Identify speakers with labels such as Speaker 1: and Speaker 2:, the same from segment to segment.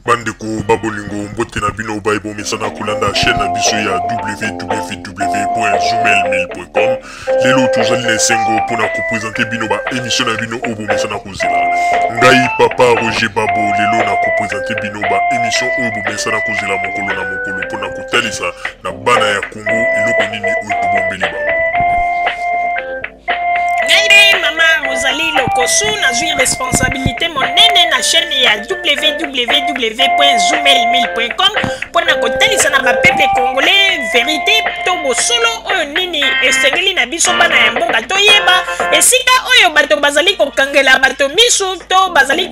Speaker 1: Bandeko babolingo mbote na bino baibo mesana kulanda chaîne na biso ya www.zumel1000.com. Lelo tozali na sengo pona ko présenter bino ba émission na bino obo mesana kozela. Ngai papa Roger Babo lelo na ko présenter bino ba émission obo mesana kozela mokolo na mokolo pona ko talisa na bana ya Congo eloko nini oyo tobombeli ba.
Speaker 2: Rosalie Lokosu na zui responsabilité monene na chaîne ya www.zumel1000.com pour na kotalisa na peuple congolais vérité to bosolo oyo nini esengeli na biso bana ya mboka toyeba esika oyo bato bazali kokangela bato misu to bazali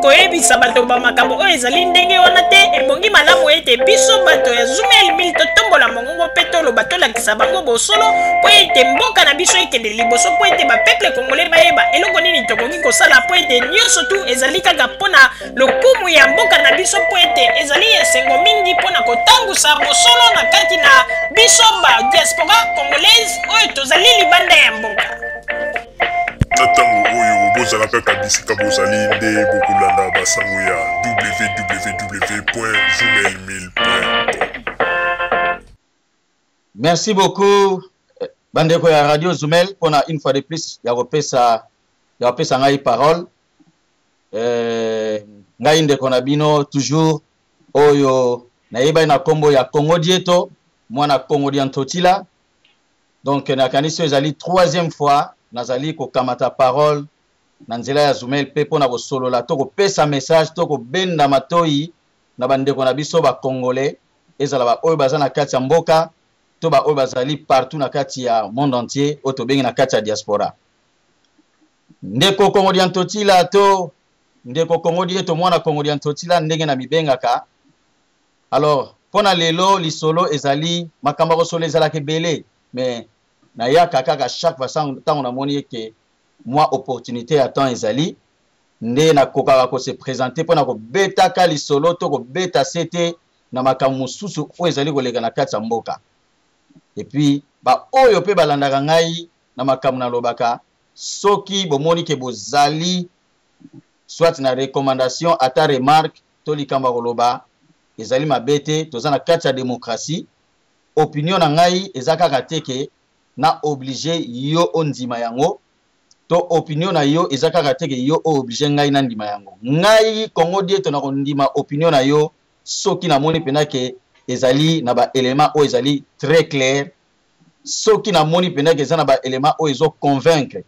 Speaker 2: koyebisa bato ba makambo oyo ezali ndenge wana te ebongi malamu ete biso bato ya Zumel 1000 totombola mongongo pe toloba tolakisa bango bosolo po ete mboka na biso ekende liboso po ete ba peuple congolais bayeba eloko nini tokoki kosala po ete nyonso tu ezali kaka mpona lokumu ya mboka na biso po ete ezali esengo mingi mpona kotangusa bosolo na kati na biso ba diaspora congolaise oyo tozali libanda ya mboka.
Speaker 1: Na ntango oyo bozalaka kabisika bozali nde bokolanda basango ya www.zumel1000.com.
Speaker 3: Merci beaucoup bandeko ya Radio Zumel pour une fois de plus ya kopesa ngai parole ngai ndeko na bino toujours oyo nayeba na kombo ya Congo Dieto mwana Congo Diantotila donc nakanisi ezali troisième fois nazali kokamata parole na nzela ya Zumel pe pona kosolola to kopesa message to kobenda matoi na bandeko na biso ba congolais ezala ba oyo baza na kati ya mboka to ba oyo bazali partout na kati ya monde entier oyo tobengi na kati ya diaspora. Ndeko Congo Diantotila to ndeko Congo Dieto mwana Congo Diantotila ndenge na mibengaka. Alors pona lelo lisolo ezali makamba kosolo ezala kebele mais na yaka kaka chaque fois tant on a moni que moi opportunité à temps ezali nde na kokaka ko se présenter pona ko beta ka lisolo to ko beta sete na makambo mususu o ezali kolega na kati ya mboka. Et puis ba oyo pe balandaka ngai na makambo na lobaka soki bomoni ke bozali soit na recommandation ata remarque to likamba koloba ezali mabete toza na kati ya démocratie opinion na ngai ezaka teke na obligé yo ondima yango to opinion na yo ezaka teke yo obligé ngai na ndima yango ngai Congo Dieto na kondima opinion na yo soki na moni pena ke ezali na ba élément o ezali très clair soki na moni pena ke ezana ba élément o ezo convaincre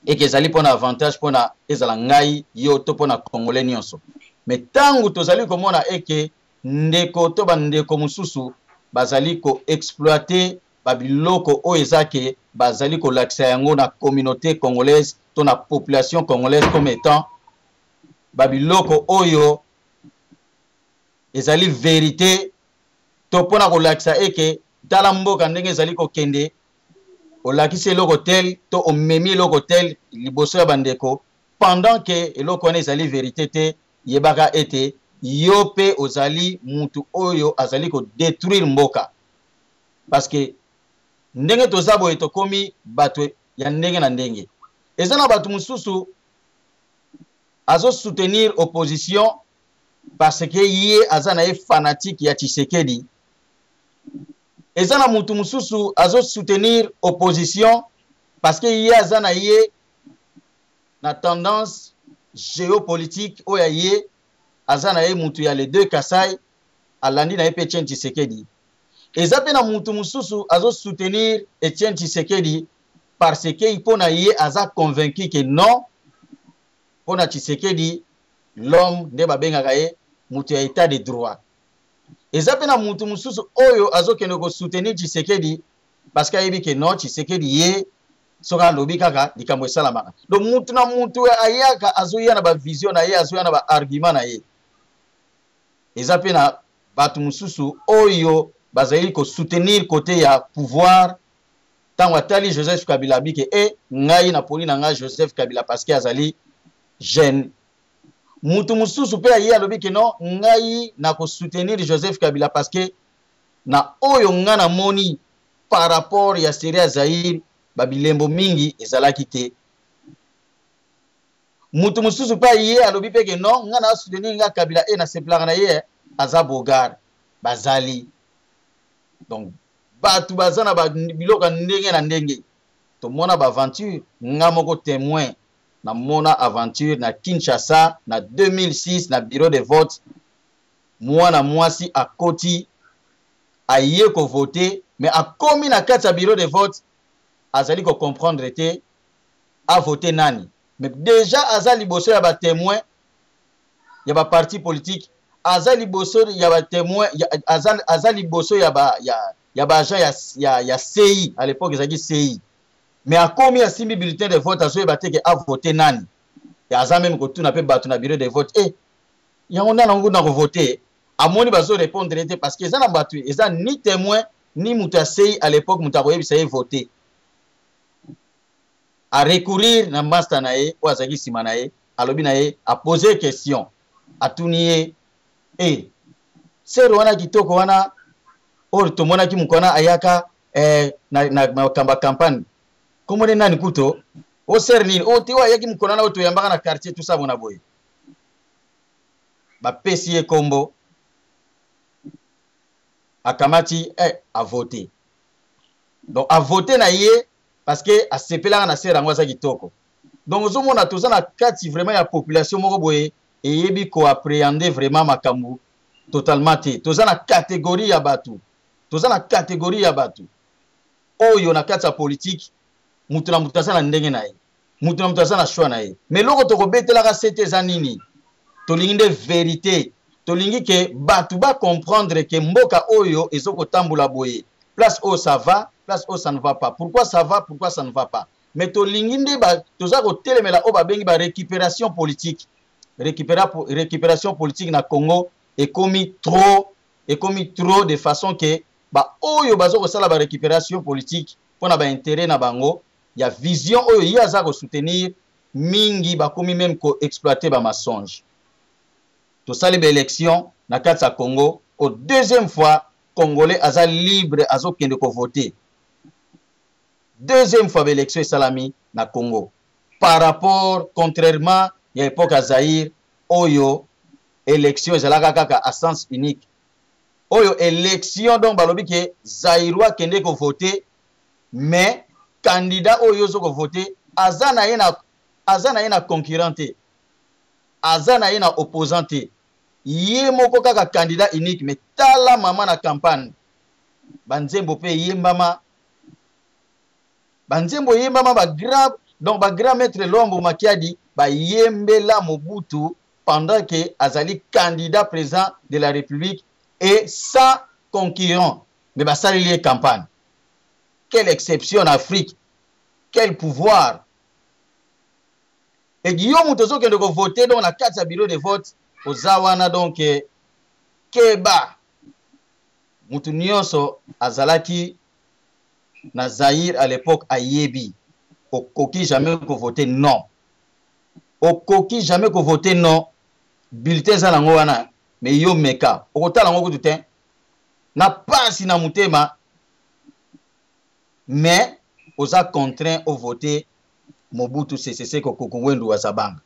Speaker 3: et que ezali pona avantage pona ezala ngai yo to pona congolais nyonso mais tangu tozali komona eke ndeko to bandeko mususu bazali ko exploiter babiloko o ezake bazali ko lakisa yango na communauté congolaise to na population congolaise comme étant babiloko oyo ezali vérité to pona ko lakisa eke tala mboka ndenge ezali ko kende olakisi eloko tel to omemi eloko tel liboso ya bandeko pendant que eloko wana ezali vérité te yebaka ete yo pe ozali mutu oyo azali ko détruire mboka parce que ndenge toza boye tokomi bato ya ndenge na ndenge eza na bato mususu azo soutenir opposition parce que ye aza na ye fanatique ya Tshisekedi. Ezana mutu mususu azo soutenir opposition parce que ye azana ye na tendance géopolitique oya ye azana ye mutu ya les deux Kasai alandi na ye pe Etienne Tshisekedi. Ezape na mutu mususu azo soutenir Etienne Tshisekedi parce que ipona ye aza convaincu que non pona Tshisekedi l'homme de babengaka ye mutu ya état de droit. Ezape na mutu mususu oyo azokende ko soutenir Tshisekedi parce que ayebi ke non Tshisekedi ye soka lobi kaka likambo esalamaka. Donc mutu na mutu ayaka azoya na ba vision na ye azoya na ba argument na ye. Ezape na batu mususu oyo bazali ko soutenir côté ya pouvoir tango atali Joseph Kabila bike ngai na poni na ngai Joseph Kabila parce que azali jeune. Mutu mususu pe ayi alobi ke non ngai na ko soutenir Joseph Kabila parce que na oyo nga na moni par rapport ya Syria Zaire babilembo mingi ezalaki te. mutu mususu pa ye alobi pe ke non nga na soutenir nga Kabila e na seplaka na ye aza bogar bazali. Donc batu bazana ba biloka ndenge na ndenge to mona ba aventure nga moko témoin na mona aventure na Kinshasa na 2006 na bureau de vote mwana mwasi akoti aye ko voter mais akomi na kati ya bureau de vote azali ko comprendre te a voter nani mais déjà azali liboso ya ba témoin ya ba parti politique azali liboso ya ba témoin azali liboso ya ba agent ya CI à l'époque ezaki CI mais akomi asimbi bulletin de vote azo yeba te ke a voter nani ya aza même ko tuna pe batu na bureau de vote yango nana ngo na ko voter amoni bazo répondre te parce que eza na batu eza ni témoin ni mutu CI à l'époque mutu akoyebisa ye voter a recourir na master na ye o azaki sima na ye alobi na ye a poser question atuni ye sero wana kitoko wana or tomona ki mukona ayaka na kamba campagne komone nani kuto o ser nini o te wa yaki mukona na oto yambaka na quartier tout ça bona boy ba pesi ye kombo akamati a voter donc a voter na ye parce que a sepela na sera ngwa kitoko donc ozomona toza na kati vraiment ya population moko boye eyebi ko appréhender vraiment makambu totalement te toza na catégorie ya batu oyo na kati ya politique mutu na mutu aza na ndenge na ye mutu na mutu aza na choix na ye mais loko tokobetelaka sete eza nini tolingi nde vérité tolingi ke batu ba comprendre ke mboka oyo ezokotambola boye place oyo ça va place oyo ça ne va pas pourquoi ça va pourquoi ça ne va pas mais tolingi nde toza kotelemela oyo babengi ba récupération politique na Congo ekomi trop de façon que ba oyo bazo ko sala ba récupération politique pona ba intérêt na bango ya vision oyo yaza ko soutenir mingi ba komi même ko exploiter ba mensonge to sala ba élection na kati ya Congo au deuxième fois congolais aza libre azo kende ko voter deuxième fois ba élection salami na Congo par rapport contrairement ya époque à Zaïre oyo élection ezalaka kaka à sens unique oyo élection donc balobi ke Zaïrois kende ko voter mais candidat oyo zo ko voter azana ye na concurrente azana ye na opposante ye moko kaka candidat unique mais tala mama na campagne banzembo pe yembama ba grave donc ba grand maître Lombo Makiadi ba yembela Mobutu pendant que azali candidat président de la République et sans concurrent mais ba sali campagne. Quelle exception en Afrique, quel pouvoir. Et Guillaume Moutozo qui a voté dans la carte bureau de vote aux Zawana donc Keba Moutou Nyonso azalaki na Zaïre à l'époque à Yebi au coquille jamais qu'on voté non. Au coquille jamais qu'on voté non. Bulletin za nango wana mais yo meka okotala ngo kututin na pasi na mutema mais oza contraint au voter Mobutu Sese Seko Kokongwendu wa Zabanga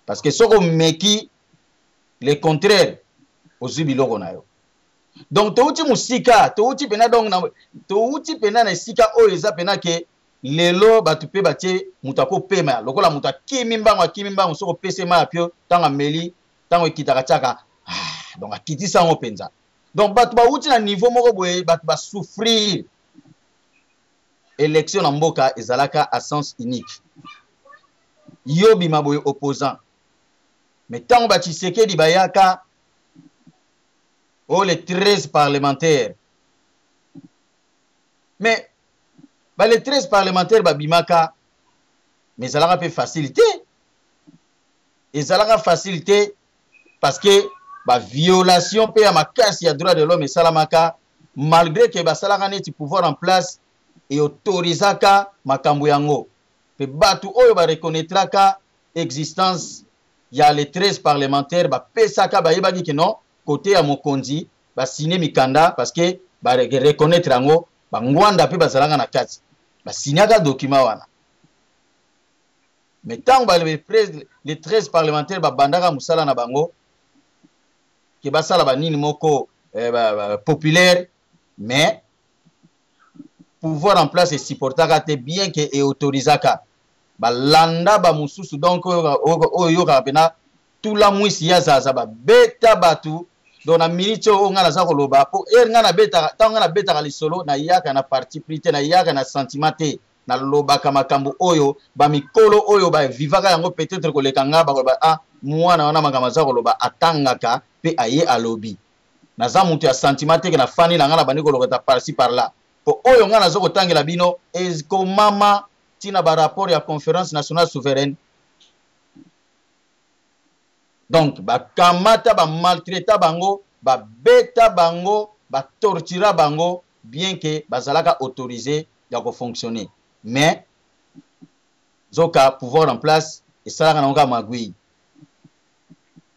Speaker 3: parce que soko meki le contraire ozu biloko na yo donc touti musika touti pena donc na touti pena na sika oyo eza pena ke lelo batu pe batie mutako pema lokola muta kimimbango soko pese ma apio tanga meli tango ekitaka chaka donc akitisa ngo penza donc batu ba uti na niveau moko boye batu ba souffrir élection na mboka ezalaka à sens unique yobi maboye opposant mais tango ba Tshisekedi bayaka les 13 parlementaires mais les 13 parlementaires ba bimaka mais ezalaka pe facilité parce que ba violation pe ya makasi ya droit de l'homme et salamaka malgré que ba salaka neti pouvoir en place et autorisaka makambo yango pe batu oyo ba reconnaîtraka existence ya les 13 parlementaires ba pesaka ba yebaki que non côté ya mokonzi ba signer mikanda parce que ba reconnaître yango ba ngwanda pe ba salaka na kati ba signaka document wana mais tant que les 13 parlementaires bandaka musala na bango qui basala ba nini moko populaire, mais pouvoir en place et supportaka te bien que et autorisaka ba landa ba mususu donc oyo kapena tout la mwisi ya zaza ba beta batu donc na minute o ngana za koloba po ngana beta ta ngana beta ka lisolo na yaka na parti prité na yaka na sentiment na loba kama kambo oyo ba mikolo oyo ba vivaka yango peut-être ko lekanga ba ah mwana wana makama za koloba atangaka pe aye alobi na za mutu ya sentiment ke na fani na ngana bandiko lokota par-ci par-là po oyo ngana zo kotangela bino esko mama tina ba rapport ya conférence nationale souveraine. Donc ba kamata ba maltraita bango ba beta bango ba tortura bango bien que bazalaka autorisé ya ko fonctionner, mais zoka pouvoir en place et ça na nga magui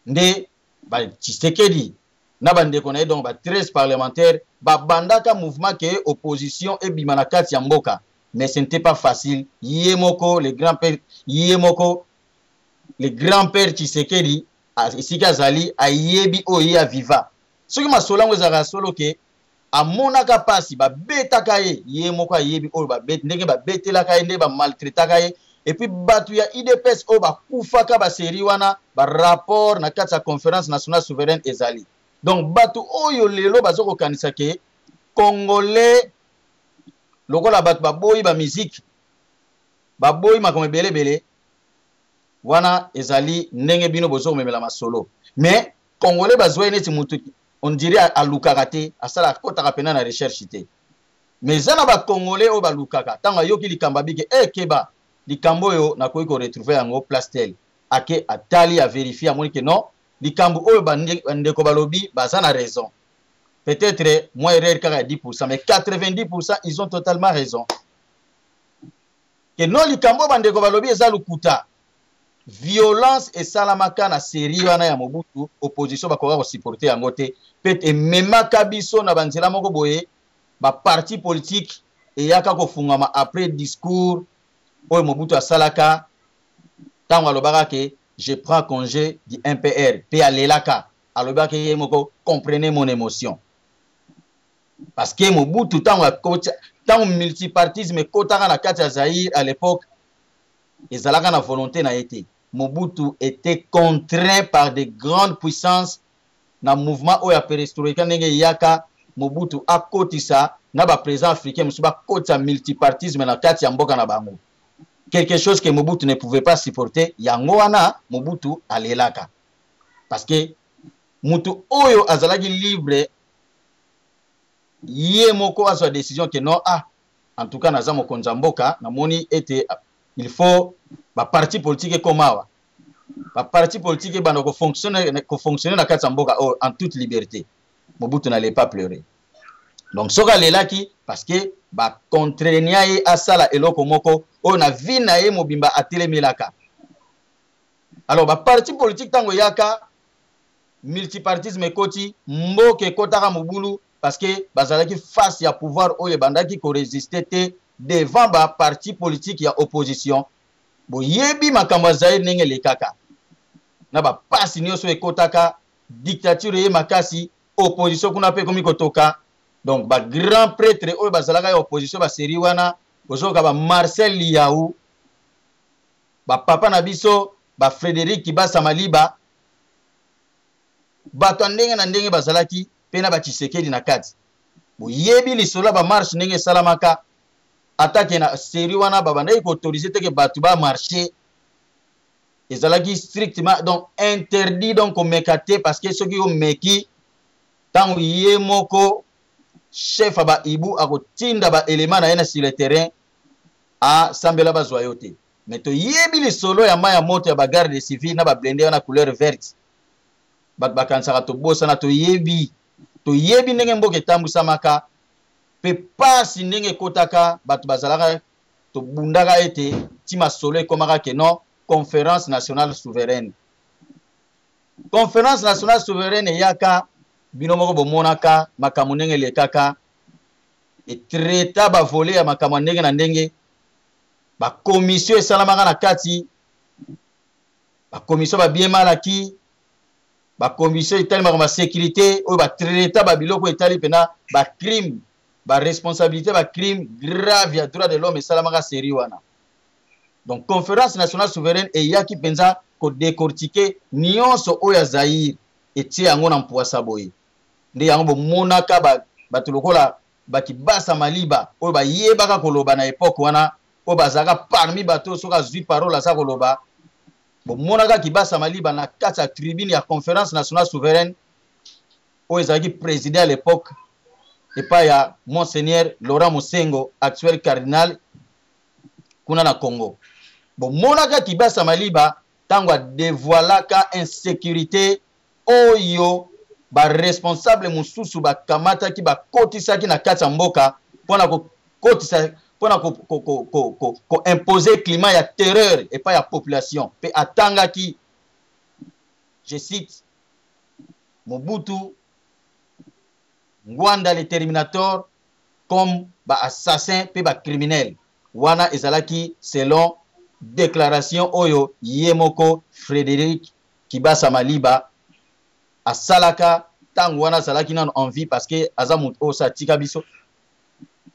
Speaker 3: nde ba Tshisekedi na bande konaye donc ba 13 parlementaires ba bandaka mouvement que opposition et bimana kati ya mboka, mais ce n'était pas facile. Yemoko le grand-père Yemoko le grand-père Tshisekedi isika zali ayebi oyi ya viva soki masolango ezaka solo ke amonaka pasi ba betaka ye moko ayebi oyo ba bet ndenge ba betelaka ye nde ba maltraitaka ye et puis batu ya IDPS oyo bakufaka ba seri wana ba rapport na kati ya conférence nationale souveraine ezali. Donc batu oyo lelo bazoko kanisa ke congolais lokola batu baboyi ba musique baboyi makome bele wana ezali ndenge bino bozo memela masolo, mais congolais bazwa neti mutu on dirait à lukakate asala kota kapena na recherche te, mais zana ba congolais o ba lukaka tanga yoki likamba bike keba likambo yo na ko retrouver yango place tel ake atali a vérifier amoni que non likambo oyo bandeko balobi bazana raison, peut-être moins erreur kaka 10% mais 90% ils ont totalement raison que non likambo bandeko balobi eza lukuta violence et salamaka na série wana ya Mobutu opposition bakoka ko supporter yango te peut-être memaka biso na banzela moko boye ba parti politique et yaka ko fungama après discours oyo Mobutu asalaka tango alobaka ke je prends congé du MPR pe alelaka alobaka ye moko comprenez mon émotion parce que Mobutu tango multipartisme kotaka na kati ya Zaïre à l'époque ezalaka na volonté na été Mobutu était contraint par de grandes puissances na mouvement oya perestroïka ndenge yaka Mobutu akotisa na ba président africain musuba kota multipartisme na kati ya mboka na bango, quelque chose que Mobutu ne pouvait pas supporter. Yango wana Mobutu alelaka parce que mutu oyo azalaki libre ye moko azwa décision que non en tout cas naza mokonzi mboka namoni ete il faut ba parti politique comme awa ba parti politique bana ko fonctionner na kati mboka en toute liberté. Mobutu n'allait pas pleurer. Donc soka lelaki parce que ba contraigna ye asala eloko moko o na vie na ye mobimba atelemelaka. Alors ba parti politique tango yaka multipartisme koti mboke kotaka mobulu parce que bazalaki face ya pouvoir oyo bandaki ko résister te devant ba parti politique ya opposition bo yebi makambo zaire nenge lekaka na ba pasi nyoso ekotaka dictature ye makasi opposition kuna pe komi kotoka. Donc ba grand prêtre oyo bazalaka ya opposition ba seri wana bozoka ba Marcel Liaou ba papa na biso ba Frédéric Kibasa Maliba bato ndenge na ndenge bazalaki pena ba Tshisekedi na kati bo yebi lisolo ba marche ndenge salamaka attaque na série wana babanda ko autoriser te que batu ba marcher ezalaki strictement donc interdit donc au mekate parce que ceux qui ont meki tango ye moko chef aba ibu akotinda ba élément na yena sur le terrain a sambela ba zoyote mais to yebi lisolo ya maya moto ya ba garde civile na ba blindé na couleur verte bat bakansaka to bosa na to yebi ndenge mboke tambusa maka pe pasi ndenge kotaka batu bazalaka to bundaka ete tima solo komaka ke non conférence nationale souveraine yaka bino moko bomonaka makambo ndenge lekaka et traita ba voler ya makambo ndenge na ndenge ba commission esalamaka na kati ba commission ba bien malaki ba commission itali ma sécurité o ba traiter ba biloko itali pena ba crime ba responsabilité ba crime grave ya droit de l'homme et salamaka série wana. Donc conférence nationale souveraine et yaki penza ko décortiquer nyonso oya Zaïre et tie yango na mpoasa boye. Nde yango bo monaka ba tulokola ba kibasa maliba oyo ba yebaka koloba na époque wana o bazaka parmi bato soka zui parole sa koloba. Bo monaka kibasa maliba na kati ya tribune ya conférence nationale souveraine oyo ezalaki président à l'époque et pas ya Monseigneur Laurent Mosengo, actuel cardinal kuna na Congo. Bon monaka kibasa maliba tango dévoilaka insécurité oyo ba responsable mususu ba kamata ki ba kotisa ki na kati ya mboka pona ko kotisa pona ko imposer climat ya terreur et pas ya population pe atanga ki, je cite, Mobutu Ngwanda le Terminator comme ba assassin pe ba criminel wana ezalaki selon déclaration oyo yemoko Frédéric Kibasa Maliba asalaka tango wana azalaki nano en vie parce que azamut o satika biso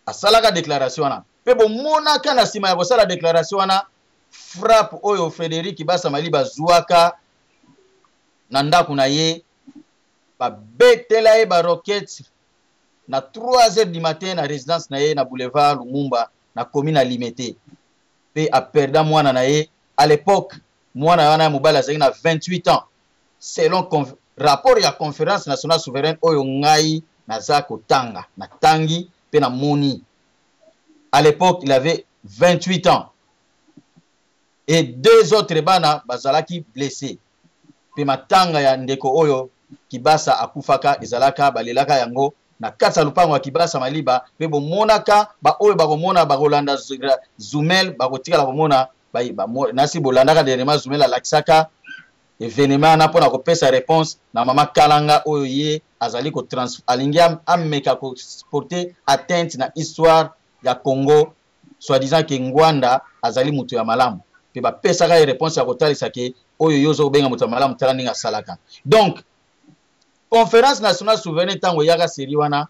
Speaker 3: asalaka déclaration wana pe bo monaka na sima ya kosala déclaration wana frappe oyo Frédéric Kibasa Maliba zuaka na ndako na ye ba betela ye ba roquette na 3h du matin na résidence na ye na boulevard Lumumba na commune Limete pe a perda mwana na ye à l'époque mwana wana mobala azaki na 28 ans selon rapport ya conférence nationale souveraine oyo ngai naza kotanga na tangi pe na moni. À l'époque il avait 28 ans et 2 autres bana bazalaki blessés pe matanga ya ndeko oyo Kibasa akufaka ezalaka balelaka yango na kati ya lupango ya Kibasa Maliba pe bomonaka ba oyo bakomona bakolanda Zumel bakotikala komona nasi bolandaka dernièrement Zumel alakisaka événement na pona kopesa réponse na mama Kalanga oyo ye azali ko alingi ameka ko porter atteinte na histoire ya Congo soi-disant que Ngwanda azali mutu ya malamu pe bapesaka réponse ya kotalisa ke oyo yozo benga mutu ya malamu tala ninga salaka. Donc conférence nationale souveraine tango yaka seri wana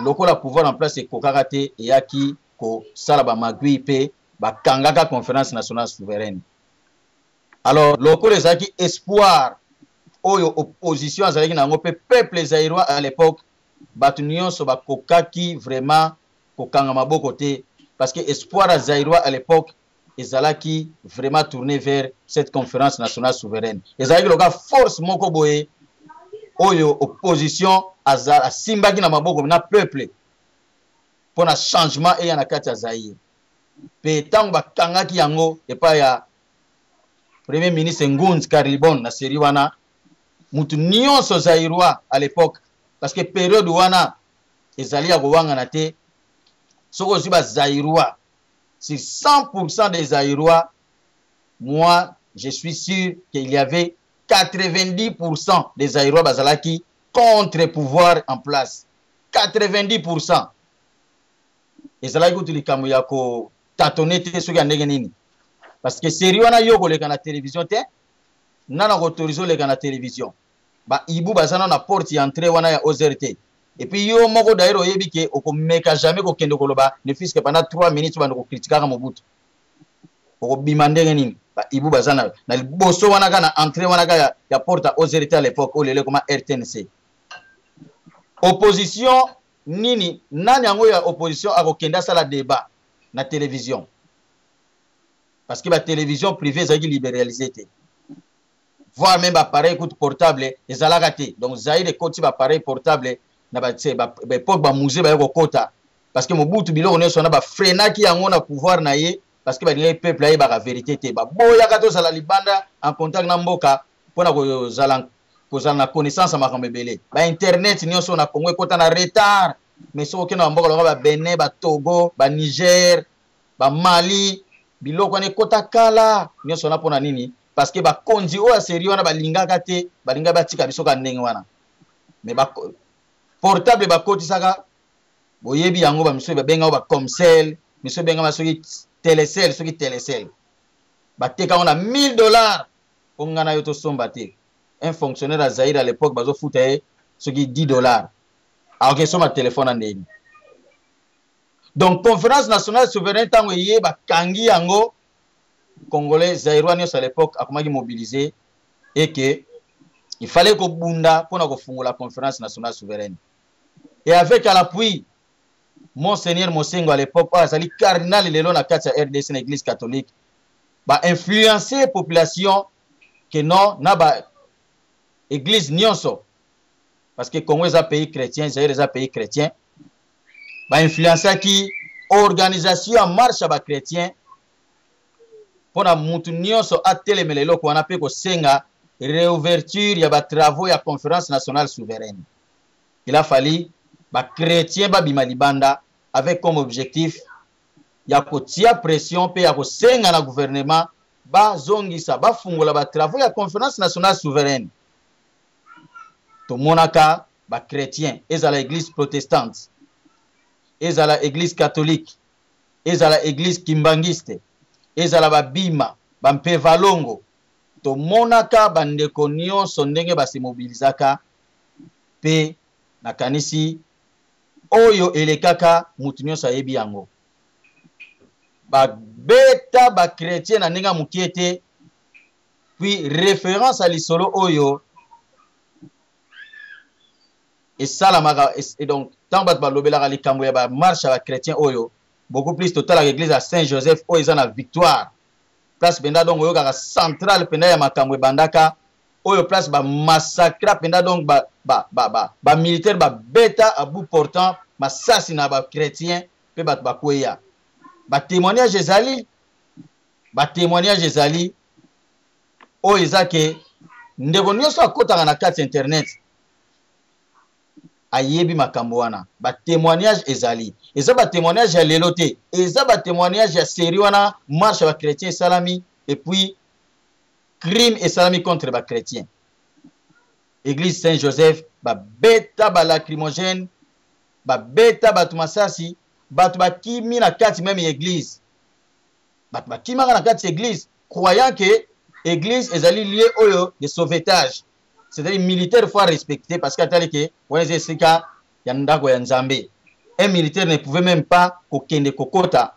Speaker 3: lokola pouvoir en place ekokaka te eyaki ko sala ba magui pe bakangaka conférence nationale souveraine. Alors lokola ezaki espoir oyo opposition azalaki nango pe peuple zaïrois à l'époque batu nyonso bakokaki vraiment kokanga maboko te parce que espoir zaïrois à l'époque ezalaki vraiment tourné vers cette conférence nationale souveraine. Ezalaki loka force moko boye oyo opposition azala simbaki na maboko na peuple pour na changement et na kati ya Zaïre pe tango bakangaki yango epa ya premier ministre Ngunzi Karibon na seri wana mutu nyonso zaïrois à l'époque parce que période wana ezali ya kowanga na te soko ziba zaïrois sur 100% des zaïrois, moi je suis sûr qu'il y avait 90% des Zaïrois bazalaki contre pouvoir en place. 90%. Et ça ko tulikambo ya ko tâtonner te soki ndenge nini. Parce que sérieux wana yoko leka na télévision te nana ko autoriser leka na télévision. Ba ibu bazana na porte ya entrée wana ya OZRT. Et puis yo moko d'ailleurs yebi ke okomeka jamais ko kende koloba ne fils que pendant 3 minutes bando ko critiquer Mobutu. Ko bimandenge nini? Ibu bazana na boso wana kana entrée wana ka ya porte OZRT à l'époque au lele comme RTNC. Opposition nini nani yango ya opposition akokenda sala débat na télévision. Parce que la télévision privée est libéralisée. Voire même appareil écoute portable ezalaka te. Donc Zaïre koti appareil portable na ba époque ba musée ba kota parce que Mobutu bilo on sona ba frenaki yango na pouvoir na ye parce que ba ni peuple aye ba vérité te ba boya kato sala libanda en contact na mboka pona ko zala na connaissance makambe belé ba internet nyonso na Congo kota na retard mais so ke na mboka lo ba Benin ba Togo ba Niger ba Mali biloko ne kota kala nyonso na pona nini parce que ba konzi o a sérieux wana ba lingaka te ba linga ba tika biso ka ndenge wana mais ba portable ba koti saka boyebi yango ba miso ba benga ba comcel miso benga ba soki telecel ba teka on a $1000 Pongana yoto sombate. Un fonctionnaire à Zaïre à l'époque, bazo foutaye, ce qui $10. Alors que son téléphone en ligne. Donc, conférence nationale souveraine, tango yé, ba kangi yango, Congolais, Zaïrois à l'époque, a comment mobilisé, et que il fallait que Bunda pour la conférence nationale souveraine. Et avec à l'appui, Monseigneur Mosengo à l'époque, c'est cardinal et le na katsa RDC l'église catholique, va influencer la population que non, na ba église nyonso. Parce que Congo est un pays chrétien, Zaïre est un pays chrétien, va influencer qui organisation en marche à chrétien pour la moutunio so atele melelo ko anape ko senga réouverture ya ba travaux ya conférence nationale souveraine. Il a fallu ba chrétien ba bimalibanda avec comme objectif ya ko tia pression pe ya ko senga na gouvernement ba zongisa ba fungola ba travaux ya conférence nationale souveraine. To monaka ba chrétien ezala église protestante, ezala église catholique, ezala église kimbangiste, ezala ba bima ba mpevalongo, to monaka bandeko nyonso ndenge basi mobilizaka pe nakanisi oyo elekaka mutu nyonso ayebi yango ba beta ba chrétien na ndenge mukiete puis référence à l'isolo oyo et salamaka et donc tant bat balobela likambo ya ba marche ba chrétien oyo beaucoup plus total à l'église à Saint-Joseph oyo ezana victoire place benda donc oyo kaka centrale penda ya makambo bandaka oyo place ba massacre penda donc ba militaire ba beta à bout portant masasi na ba chrétien pe bat ba kweya ba témoignage ezali oyo ezake ndeko nyonso akotaka na kati internet ayebi makambo wana ba témoignage ezali eza ba témoignage ya lelo te eza ba témoignage ya série wana marche ba chrétien salami et puis crime et salami contre ba chrétien église Saint-Joseph ba beta ba lacrymogène ba beta ba tumasasi ba kimi na kati même église ba kimi na kati église croyant que église ezali lié oyo de sauvetage. C'est-à-dire militaire faut respecter parce qu'à tel que ouais c'est cas yandako ya nzambe un militaire ne pouvait même pas kokende kokota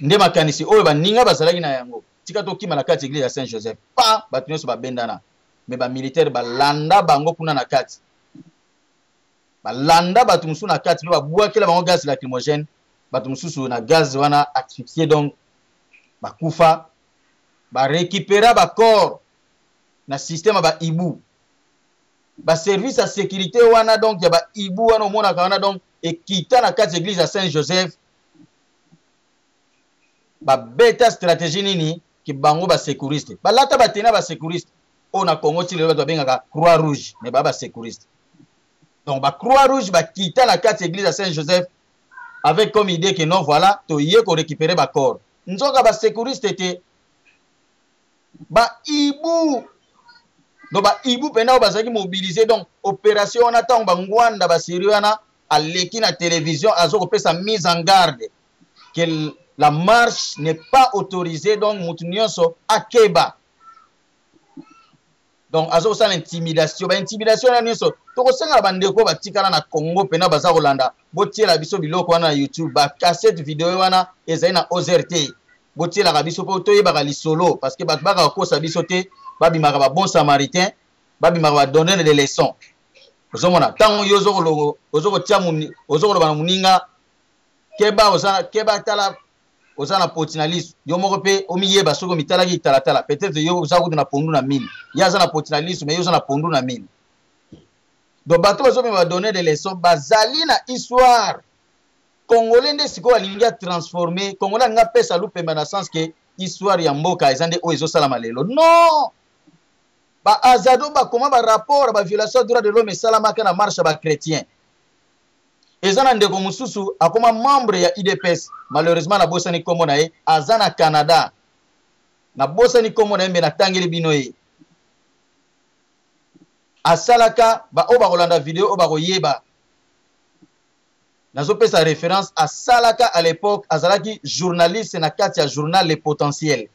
Speaker 3: nde makanisi oyo baninga bazalaki na yango tika to kima na kati église ya Saint-Joseph pas batunyo so babendana mais ba militaire balanda bango kuna na kati balanda batu musu na kati ba bwakela bango gaz lacrymogène batu musu na gaz wana asphyxié donc bakufa ba récupérer ba corps na système ba ibu ba service à sécurité wana donc ya ba ibu wana omona kana donc ekita na kati église à Saint-Joseph ba beta stratégie nini ki bango ba sécuriste ba lata ba tena ba sécuriste on a Congo ti le ba bengaka Croix Rouge mais ba sécuriste donc ba Croix Rouge ba kita na kati église à Saint-Joseph avec comme idée que non voilà to yé ko récupérer ba corps nzoka ba sécuriste était ba ibu donc ba ibu pena bazaki mobiliser donc opération on attend bangwanda ba sérieux à l'équipe na télévision azo ko sa mise en garde que la marche n'est pas autorisée donc mutu nyonso akeba donc azo sa l'intimidation ba intimidation na nyonso to ko senga bandeko batikala na Congo pena baza kolanda botiela biso biloko wana na YouTube ba cassette vidéo wana ezali na OZRT botiela ka biso po toyeba ka lisolo parce que bat baka ko sa biso te babi maraba bon samaritain babi maraba donner des leçons ozomona tango yozo ko logo ozoko tia muni ozoko ba muninga keba tala ozana potinaliste yo moko pe omiyeba soko mitala ki tala peut-être yo ozaku na pondu na mine ya zana potinaliste mais yo zana pondu na mine donc bato bazome ba donner des leçons bazali na histoire congolais nde siko alinga transformer congolais nga pesa lupemba na sens que histoire ya mboka ezande o ezosala lelo non ba azado ba comment ba rapport ba violation droit de l'homme salamaka na marche ba chrétien ezana ndeko mususu akoma membre ya IDPS malheureusement na bosani kombo na ye azana Canada na bosani kombo na mbe na tangeli bino ye asalaka ba oba kolanda vidéo oba koyeba nazo pesa référence à Salaka à l'époque azalaki journaliste na kati ya journal Le Potentiel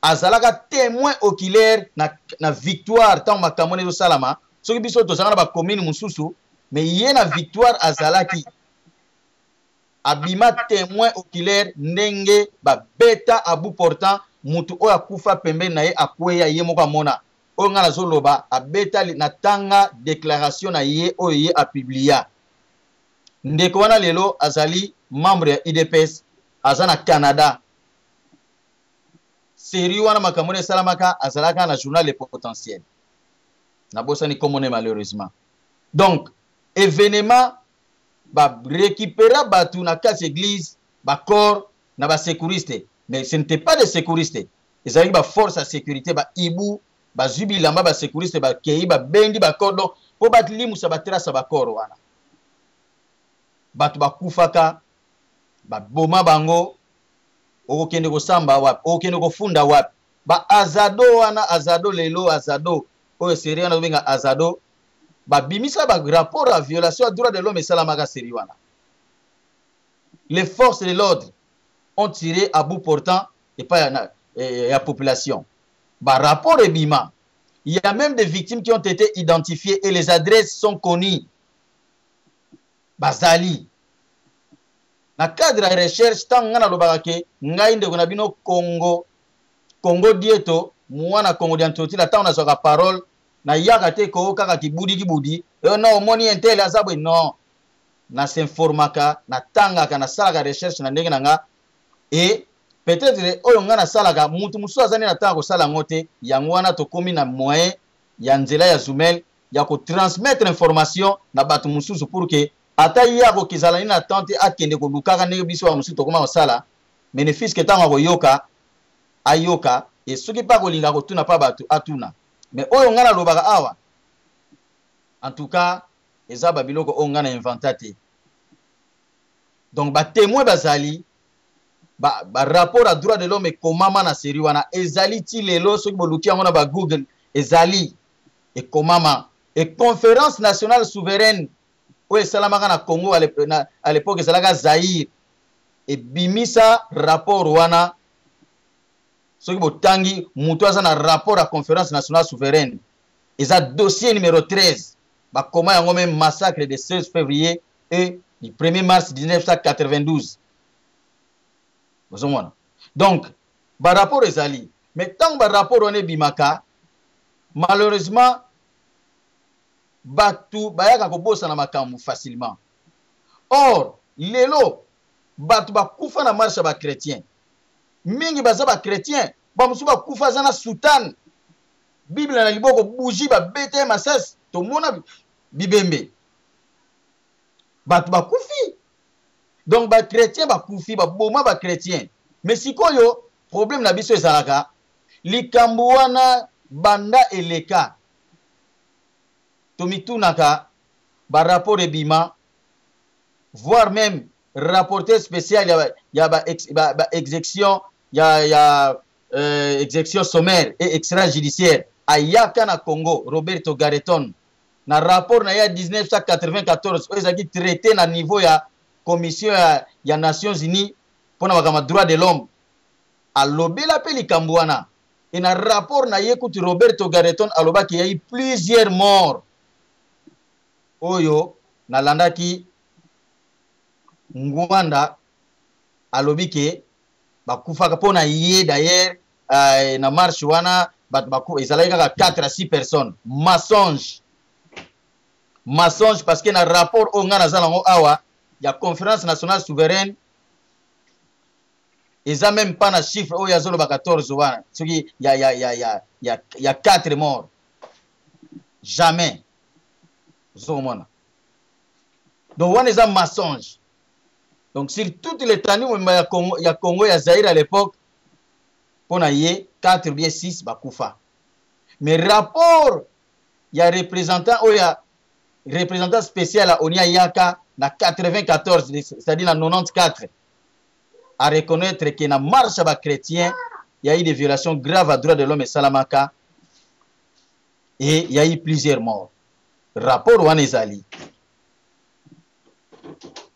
Speaker 3: azalaka témoin oculaire na victoire tant makamone zo salama soki biso tozanga na ba commune mususu mais ye na victoire azalaki abima témoin oculaire ndenge ba beta à bout portant mutu oyo akufa pembeni na ye akweya ye moko amona oyo nga nazoloba abeta na tanga déclaration na ye oyo ye apublia ndeko wana lelo azali membre ya IDPS aza na Canada série wana makambo esalamaka azalaka na journal Le Potentiel na bosani komone malheureusement donc événement ba récupérer batu na kati église ba corps na ba sécurité mais ce n'était pas des sécuristes ezali ba force à sécurité ba ibu ba zubilamba ba sécurité ba kei ba bendi ba corps po bat limusa ba trace ba corps wana batu ba kufaka ba boma bango okende kosamba wapi okende kofunda wapi ba azado wana azado lelo azado oyo série wana benga azado ba bimisa ba rapport à violation à droit de l'homme et salamaka série wana les forces de l'ordre ont tiré à bout portant et pas la population ba rapport ebima il y a même des victimes qui ont été identifiées et les adresses sont connues bazali na cadre de recherche tanga na lobaka ke ngai ndeko na bino Congo dieto mwana Congo diantotila tanga na soka parole na yaka te ko kaka kibudi na omoni intel azabwe non na s'informaka na tanga kana salaka recherche na ndenge nanga et peut-être oyo nga na salaka mutu musu azani na tanga ko sala ngote yango wana to komi na moyen ya nzela ya Zumel ya ko transmettre information na batu mususu pour que ata yako kizala na tante akende ko lukaka ndenge biso wa musu to koma osala bénéfice que tanga ko yoka ayoka et soki pa ko linga ko tuna pa batu atuna mais oyo ngana lobaka awa en tout cas ezaba biloko oyo ngana inventate donc ba témoin bazali ba rapport à droit de l'homme et komama na série wana ezali ti lelo soki boluki yango na ba Google ezali et komama et conférence nationale souveraine oyo esalamaka na Congo à l'époque ezalaka Zaïre et bimisa rapport wana soki botangi mutu aza na rapport à conférence nationale souveraine eza dossier numéro 13 bakoma yango même massacre de 16 février et du 1er mars 1992 bozomona donc ba rapport ezali mais tant ba rapport on bimaka malheureusement batu bayaka kobosa na makambo facilement or lelo batu bakufa na marche ba chrétien mingi baza ba chrétien ba musu bakufa za na sultan bible na liboko bougie ba bete masas to mona bibembe batu bakufi donc ba chrétien bakufi ba boma ba chrétien mais sikoyo problème na biso ezalaka likambo wana banda eleka tomitunaka ba rapport ebima voire même rapporteur spécial ya ba exécution exécution sommaire et extrajudiciaire ayaka na Congo Roberto Garreton na rapport na ya 1994 ezaki traité na niveau ya commission ya Nations Unies pona makama droit de l'homme alobela pe likambo wana et na rapport na yekuti Roberto Garreton alobaki ya plusieurs morts oyo na landaki Ngwanda alobike bakufaka pona ye d'ailleurs na marche wana baku ezalaki kaka 4 à 6 personnes mensonge parce que na rapport o ngana zalango awa ya conférence nationale souveraine eza même pas na chiffre o ya zolo ba 14 wana soki ya 4 morts jamais zomona donc wana eza mensonge. Donc sur toutes les tannées il y a Congo, il y a Zaïre à l'époque, on a 4 ou bien 6 bakufa. Mais rapport, il y a représentant spécial à Onia Yaka na 94, c'est-à-dire en 94, à reconnaître que dans la marche à chrétien, il y a eu des violations graves à droit de l'homme et Salamaka et il y a eu plusieurs morts. Rapport Wanezali.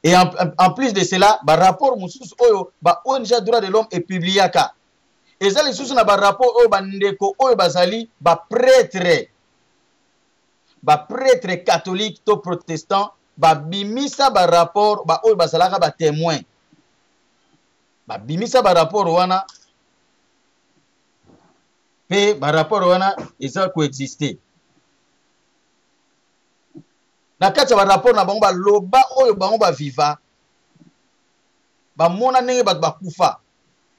Speaker 3: Et en plus de cela, bah rapport Moussous Oyo, bah ONG droit de l'homme est publié. eza lisusu na ba rapport oyo bandeko oyo bazali ba prêtre catholique to protestant babimisa ba rapport ba oyo bazalaka ba témoin babimisa ba rapport wana pe ba rapport wana eza coexister na kati ya ba rapport na bango baloba oyo bango baviva bamona ndenge bato bakufa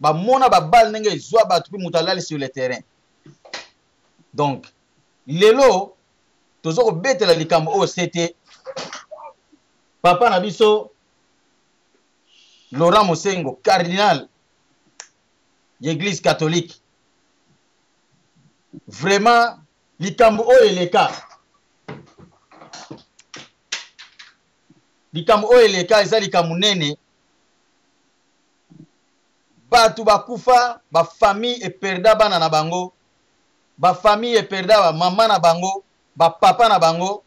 Speaker 3: bamona babale ndenge ezwa bato mpe moto alali sur le terrain. Donc lelo toza kobetela likambo oyo sete papa na biso Laurent Mosengo cardinal l'église catholique vraiment likambo oyo eleka eza likambo nene batu bakufa ba famille eperda bana na bango ba famille eperda ba mama na bango ba papa na bango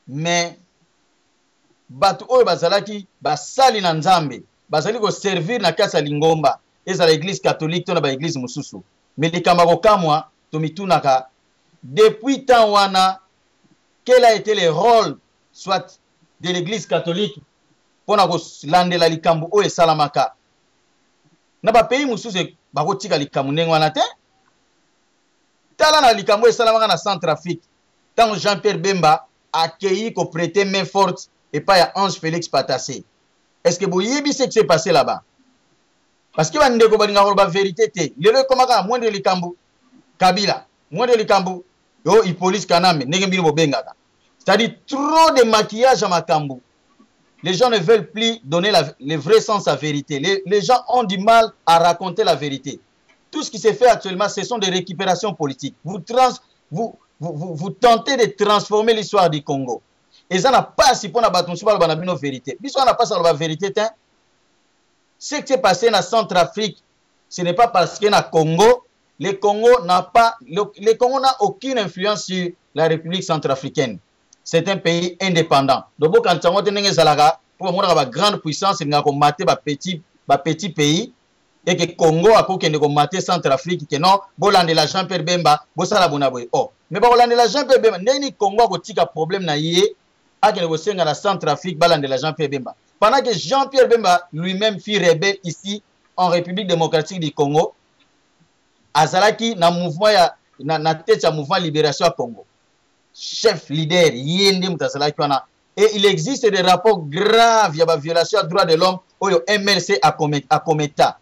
Speaker 3: mais batu oyo bazalaki basali na nzambe bazali ko servir na kati ya lingomba ezala église catholique to na ba église mosusu mais likambo kokamwa to mitunaka depuis temps wana quel a été le rôle soit de l'église catholique pona ko landela likambo oyo esalamaka na ba pays mosusu bakotika likambo ndenge wana te tala na likambo esalamaka na Centrafrique tant Jean-Pierre Bemba accueilli ko prêter main forte et pas ya Ange Félix Patassé. Est-ce que vous yebi ce qui s'est passé là-bas? Parce que bandeko balinga ko ba vérité te lelo komaka moins de likambo Kabila moins de likambo yo Hippolyte Kaname ndenge mbili bobengaka. C'est-à-dire trop de maquillage à makambo. Les gens ne veulent plus donner le vrai sens à la vérité. Les gens ont du mal à raconter la vérité. Tout ce qui se fait actuellement, ce sont des récupérations politiques. Vous tentez de transformer l'histoire du Congo. Et ça n'a pas si pour la vérité. L'histoire n'a pas la vérité. Ce qui s'est passé dans Centrafrique, ce n'est pas parce que dans Congo, le Congo n'a aucune influence sur la République centrafricaine. C'est un pays indépendant. Donc, quand on a une grande puissance, il y a un petit pays, et que Congo a maté Centrafrique, que non, Bolande la Jean-Pierre Bemba, Bossala Bonaboy. Oh, mais Bolande la Jean-Pierre Bemba, n'est Congo a un problème na yé, à que le la Centrafrique, Bolande la Jean-Pierre Bemba. Pendant que Jean-Pierre Bemba lui-même fit rebelle ici, en République démocratique du Congo, Azalaki, na mouvement, na tête à mouvement Libération à Congo. Chef leader, et il existe des rapports graves, il y a des violations des droits de l'homme, Oyo MLC a cometa.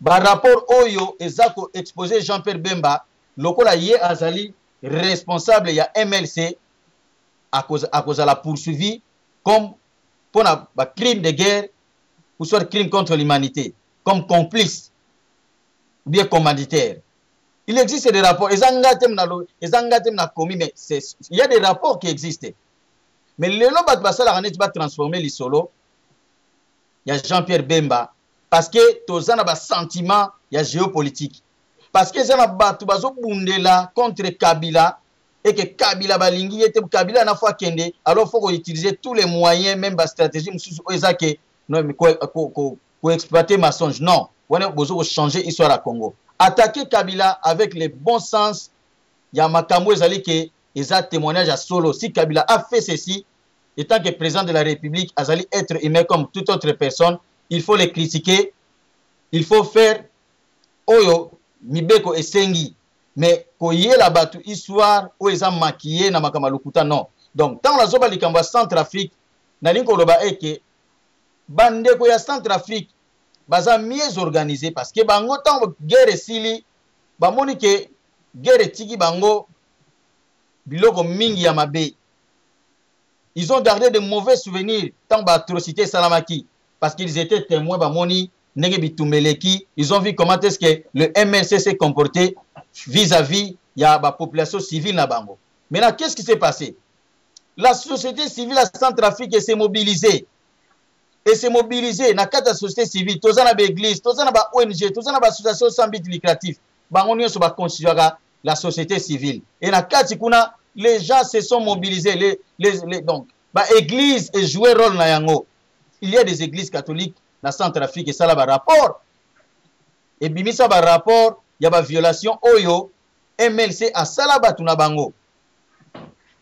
Speaker 3: Par rapport Oyo, Ezako exposé Jean-Pierre Bemba, Lokola Ye Azali, responsable, il y a MLC, à cause de la poursuivi, comme pour un crime de guerre, ou soit crime contre l'humanité, comme complice, ou bien commanditaire. Il existe des rapports, mais il y a des rapports qui existent. Mais le lot va transformer les solos. Il y a Jean-Pierre Bemba. Parce que tous ont un sentiment, il y a géopolitique. Parce que ça n'a contre Kabila. Et que Kabila balingi était Kabila n'a pas kende. Alors il faut utiliser tous les moyens, même la stratégie, pour exploiter mensonge. Non, on a besoin de changer l'histoire à Congo. Attaquer Kabila avec le bon sens, il y a Makambo Ezali qui est un témoignage à solo. Si Kabila a fait ceci, étant que président de la République, Azali être humain comme toute autre personne, il faut les critiquer, il faut faire Oyo, Mibeko et Sengi. Mais quand il y a la battue histoire, où ils ont maquillé na makamalukuta, non. Donc, tant la zoba likamba Centrafrique, nalinko loba eke, bande ko ya Centrafrique, baza mieux organisé parce que bango tant guerre sili ba moni ke guerre tiki bango biloko mingi ya mabe. Ils ont gardé de mauvais souvenirs tant ba atrocité salamaki parce qu'ils étaient témoins ba moni nenge bitumeleki. Ils ont vu comment est-ce que le MLC s'est comporté vis-à-vis ya ba population civile na bango. Maintenant qu'est-ce qui s'est passé? La société civile à Centrafrique s'est mobilisée. Et se mobiliser dans la société civile, tous les églises, tous les ONG, tous les associations sans but lucratif, la société civile. Et dans le les gens se sont mobilisés. Donc, l'église a joué rôle dans yango. Il y a des églises catholiques dans Centrafrique et ça là rapport. et bimisa ba rapport ya ba violation oyo MLC asala batu na bango.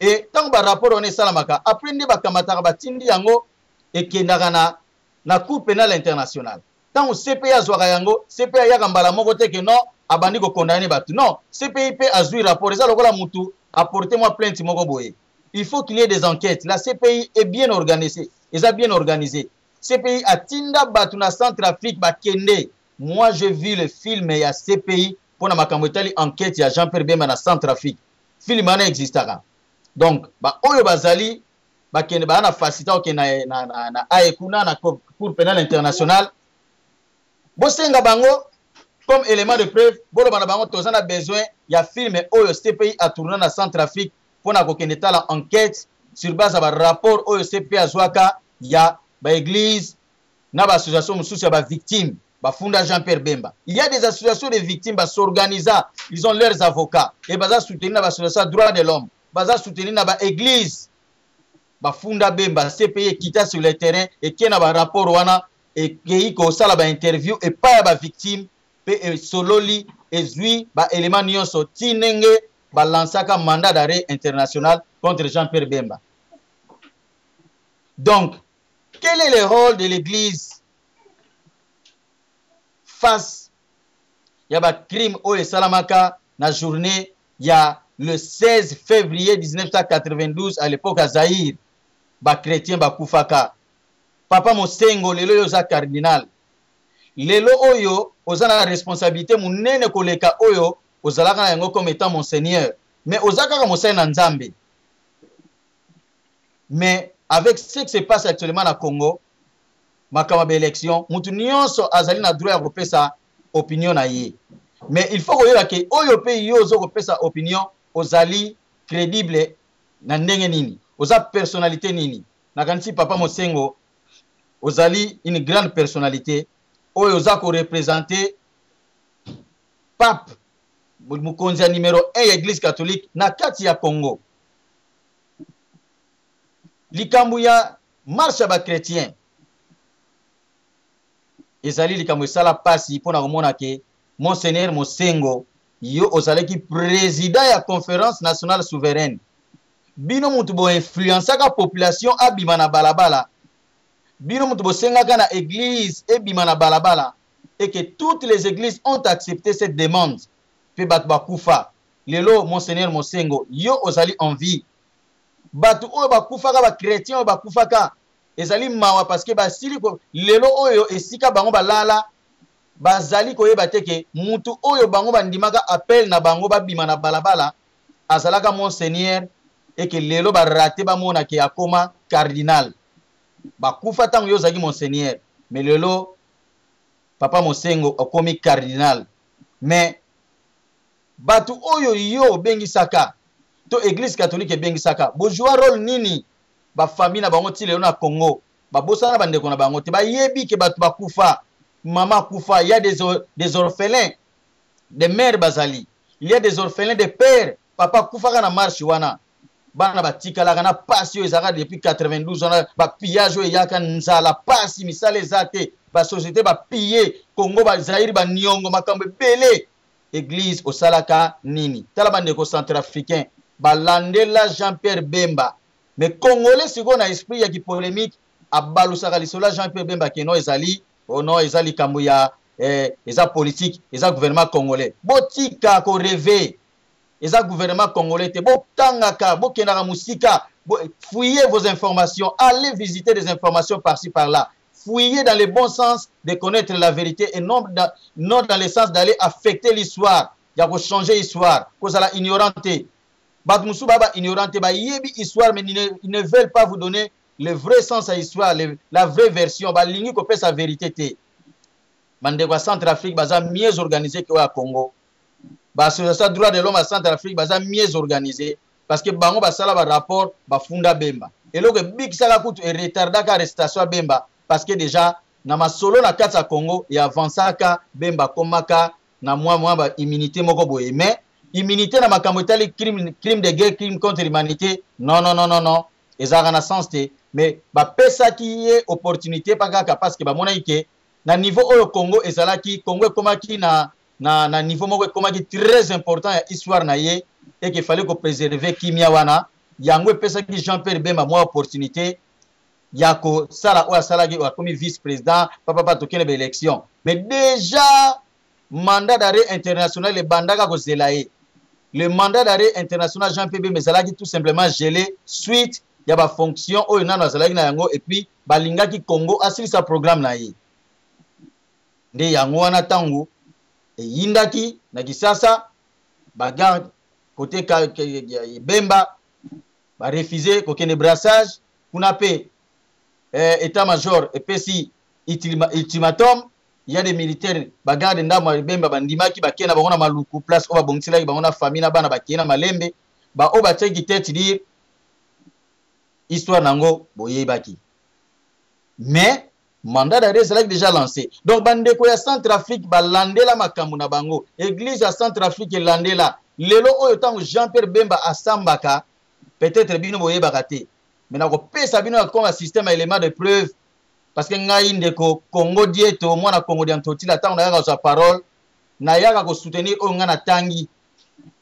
Speaker 3: Et tant ba rapport on est salamaka après nde bakamata batindi yango et kendaka na cour pénale internationale. Tant au CPI azwaka yango, CPI yaka mbala moko te ke non abandi ko condamner batu. Non, CPI pe azui rapport eza lokola mutu apportez-moi plainte moko boye. Il faut qu'il y ait des enquêtes. La CPI est bien organisée. Ils ont bien organisé. CPI a tinda batu na Centrafrique ba kende. Moi j'ai vu le film ya CPI pour na makamotali enquête ya Jean-Pierre Bemba na Centrafrique. Film ana existaka. Donc ba oyo bazali ba kende ba na facilita ok na aekuna na cour pénale internationale. Bosenga bango comme élément de preuve, bolo bana bango tozana besoin ya film oyo CPI a tourné na Centrafrique pour na kokende tala enquête sur base ba rapport oyo CPI azwaka ya ba église na ba association mususu ya ba victimes ba funda Jean-Pierre Bemba. Il y a des associations de victimes ba s'organisent, ils ont leurs avocats et baza soutenir na ba association droits de l'homme, baza soutenir na ba église ba funda Bemba CPI quitta sur le terrain et qui na ba rapport wana et qui ko sala ba interview et pas ya ba victime pe sololi ezui ba élément nyonso tinenge ba lansaka mandat d'arrêt international contre Jean-Pierre Bemba. Donc, quel est le rôle de l'église face ya ba crime au Salamaka na journée ya le 16 février 1992 à l'époque à Zaïre ba chrétien ba kufaka. Papa Mosengo lelo yoza cardinal. Lelo oyo ozana la responsabilité munene koleka oyo ozalaka yango comme étant monseigneur mais ozaka monseigneur na Nzambe. Mais avec ce qui se passe actuellement na Congo makama élection mutu nyonso azali na droit ya kopesa opinion na ye. Mais il faut koyeba ke oyo pe yo zo kopesa opinion ozali crédible na ndenge nini oza personnalité nini na kanisi Papa Mosengo ozali une grande personnalité oyo oza ko représenter pape mukonzi numéro 1 ya église catholique na kati ya Congo. Likambu ya marche ba chrétien ezali likambu sala pasi pona komona ke Monseigneur Mosengo yo ozali ki président ya conférence nationale souveraine bino mutu bo influencer population abima na balabala bino mutu bo sengaka na église ebima na balabala et que toutes les églises ont accepté cette demande pe bat bakufa lelo Monseigneur Mosengo yo ozali en vie batu oyo bakufaka ba chrétien oyo bakufaka ezali mawa parce que basili ko lelo oyo esika bango balala bazali koyeba te ke mutu oyo bango bandimaka appel na bango babima na balabala azalaka Monseigneur et que lelo ba raté ba mona ke akoma cardinal bakufa tango yo zaki Monseigneur mais lelo Papa Mosengo akomi cardinal mais batu oyo yo bengisaka to église catholique bengisaka bojua rôle nini ba famille na bango ti lelo na Congo ba bosana bandeko na bango te ba yebi ke batu bakufa maman kufa il y a des orphelins des mères bazali il y a des orphelins de pères papa kufa na marche wana bana batikala kana pasi yo ezaka depuis 92 ans ba pillage yo yaka nzala pasi misale ezate ba société ba piller Congo ba Zaïre ba Nyongo makambe belé église osalaka nini tala bandeko centrafricain balandela Jean-Pierre Bemba mais congolais siko na esprit ya ki polémique abalusaka lisola Jean-Pierre Bemba keno ezali ono ezali kambo ya eza politique eza gouvernement congolais botika ko rêver eza gouvernement congolais te botangaka bokendaka musika fouillez vos informations allez visiter des informations par-ci par-là fouillez dans le bon sens de connaître la vérité et non dans le sens d'aller affecter l'histoire ya ko changer l'histoire kozala ignorante bat musu baba ignorante ba yebi histoire mais ils ne veulent pas vous donner le vrai sens à l'histoire la vraie version ba lingi ko pesa vérité te bande kwa Centrafrique baza mieux organisé que au Congo ba association droit de l'homme à Centrafrique baza mieux organisé parce que bango basala ba rapport ba funda Bemba et lo que big sala kutu et retardaka arrestation Bemba parce que déjà na masolo na kati ya Congo et avançaka Bemba komaka na mwa ba immunité moko boye mais immunité na makambo etali crime de guerre crime contre l'humanité non ezaka na sens te mais ba pesa ki ye opportunité pakaka parce que ba mona ike na niveau oyo Congo ezalaki Congo ekomaki na niveau moko ekomaki très important ya histoire na ye et qu'il fallait ko préserver kimia wana yango epesaki Jean-Pierre Bemba moi opportunité ya ko sala oyo asalaki akomi vice-président papa tokende ba élection mais déjà mandat d'arrêt international ebandaka kozela ye. Le mandat d'arrêt international Jean-Pierre Bemba ezalaki tout simplement gelé suite ya ba fonction oyo nano azalaki na yango et puis balingaki Congo asilisa programme na ye nde yango wana tango eyindaki na Kisasa bagarde côté Bemba ba refuser kokende brassage kuna pe état-major epesi ultimatum. Il y a des militaires bagarde ndama Bemba bandimaki bakena bangona maluku place oba bongitsila bangona famille na bana bakena malembe ba oba teki tete dire histoire nango boyebaki mais mandat d'arrêt c'est déjà lancé donc bandeko ya Centrafrique balandela makambo na bango église ya Centrafrique elandela lelo oyo tango Jean-Pierre Bemba asambaka peut-être bino boyebaka te mais na ko pesa bino comme un système à élément de preuve parce que ngai ndeko Congo dieto mwana Congo di Antotila tango na yaka sa parole na yaka ko soutenir oyo ngana tangi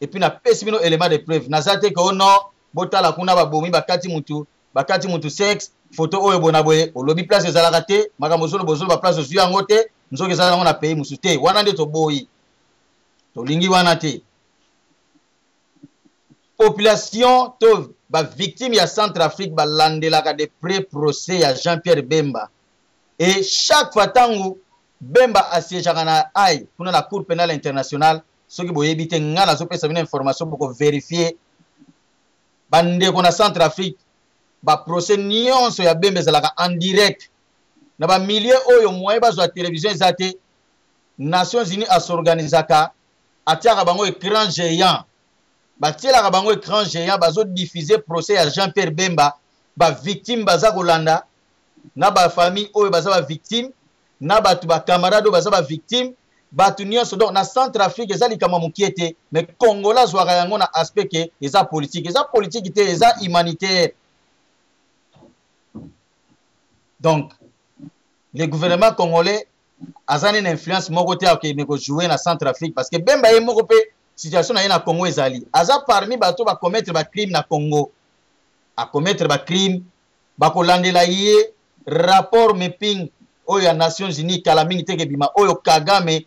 Speaker 3: et puis na pesa bino élément de preuve na zate ko non botala kuna babomi bakati mutu sexe photo oyo bona boye olobi place ezalaka te makambo zolo bozolo ba place ozu yango te nzoke ezala ngo na pays musu te wana nde to boyi to lingi wana te population to ba victime ya Centrafrique ba landelaka de près procès ya Jean-Pierre Bemba et chaque fois tango Bemba asiégeaka na ai kuna la cour pénale internationale soki boyebi te ngana zo pesa bino information pour vérifier bande ko na Centrafrique ba procès nyonso ya Bemba ezalaka en direct na ba milieu oyo moye bazwa télévision ezate Nations Unies asorganisaka atiaka bango écran géant batielaka bango écran géant bazo diffuser procès ya Jean-Pierre Bemba ba victime baza kolanda na ba famille oyo baza ba victime na batu ba camarade baza ba victime batu nyonso donc na Centrafrique ezali kama mukiete mais Congolais zwaka yango na aspect ke eza politique te eza humanitaire. Donc, le gouvernement congolais a une influence moko te qui ne jouer na Centrafrique parce que Bemba est moko pe situation na Congo ezali. Aza parmi bato ba commettre ba crime na Congo. A commettre ba crime ba kolandela ye rapport mapping oyo ya Nations Unies kala mingi te ke bima oyo Kagame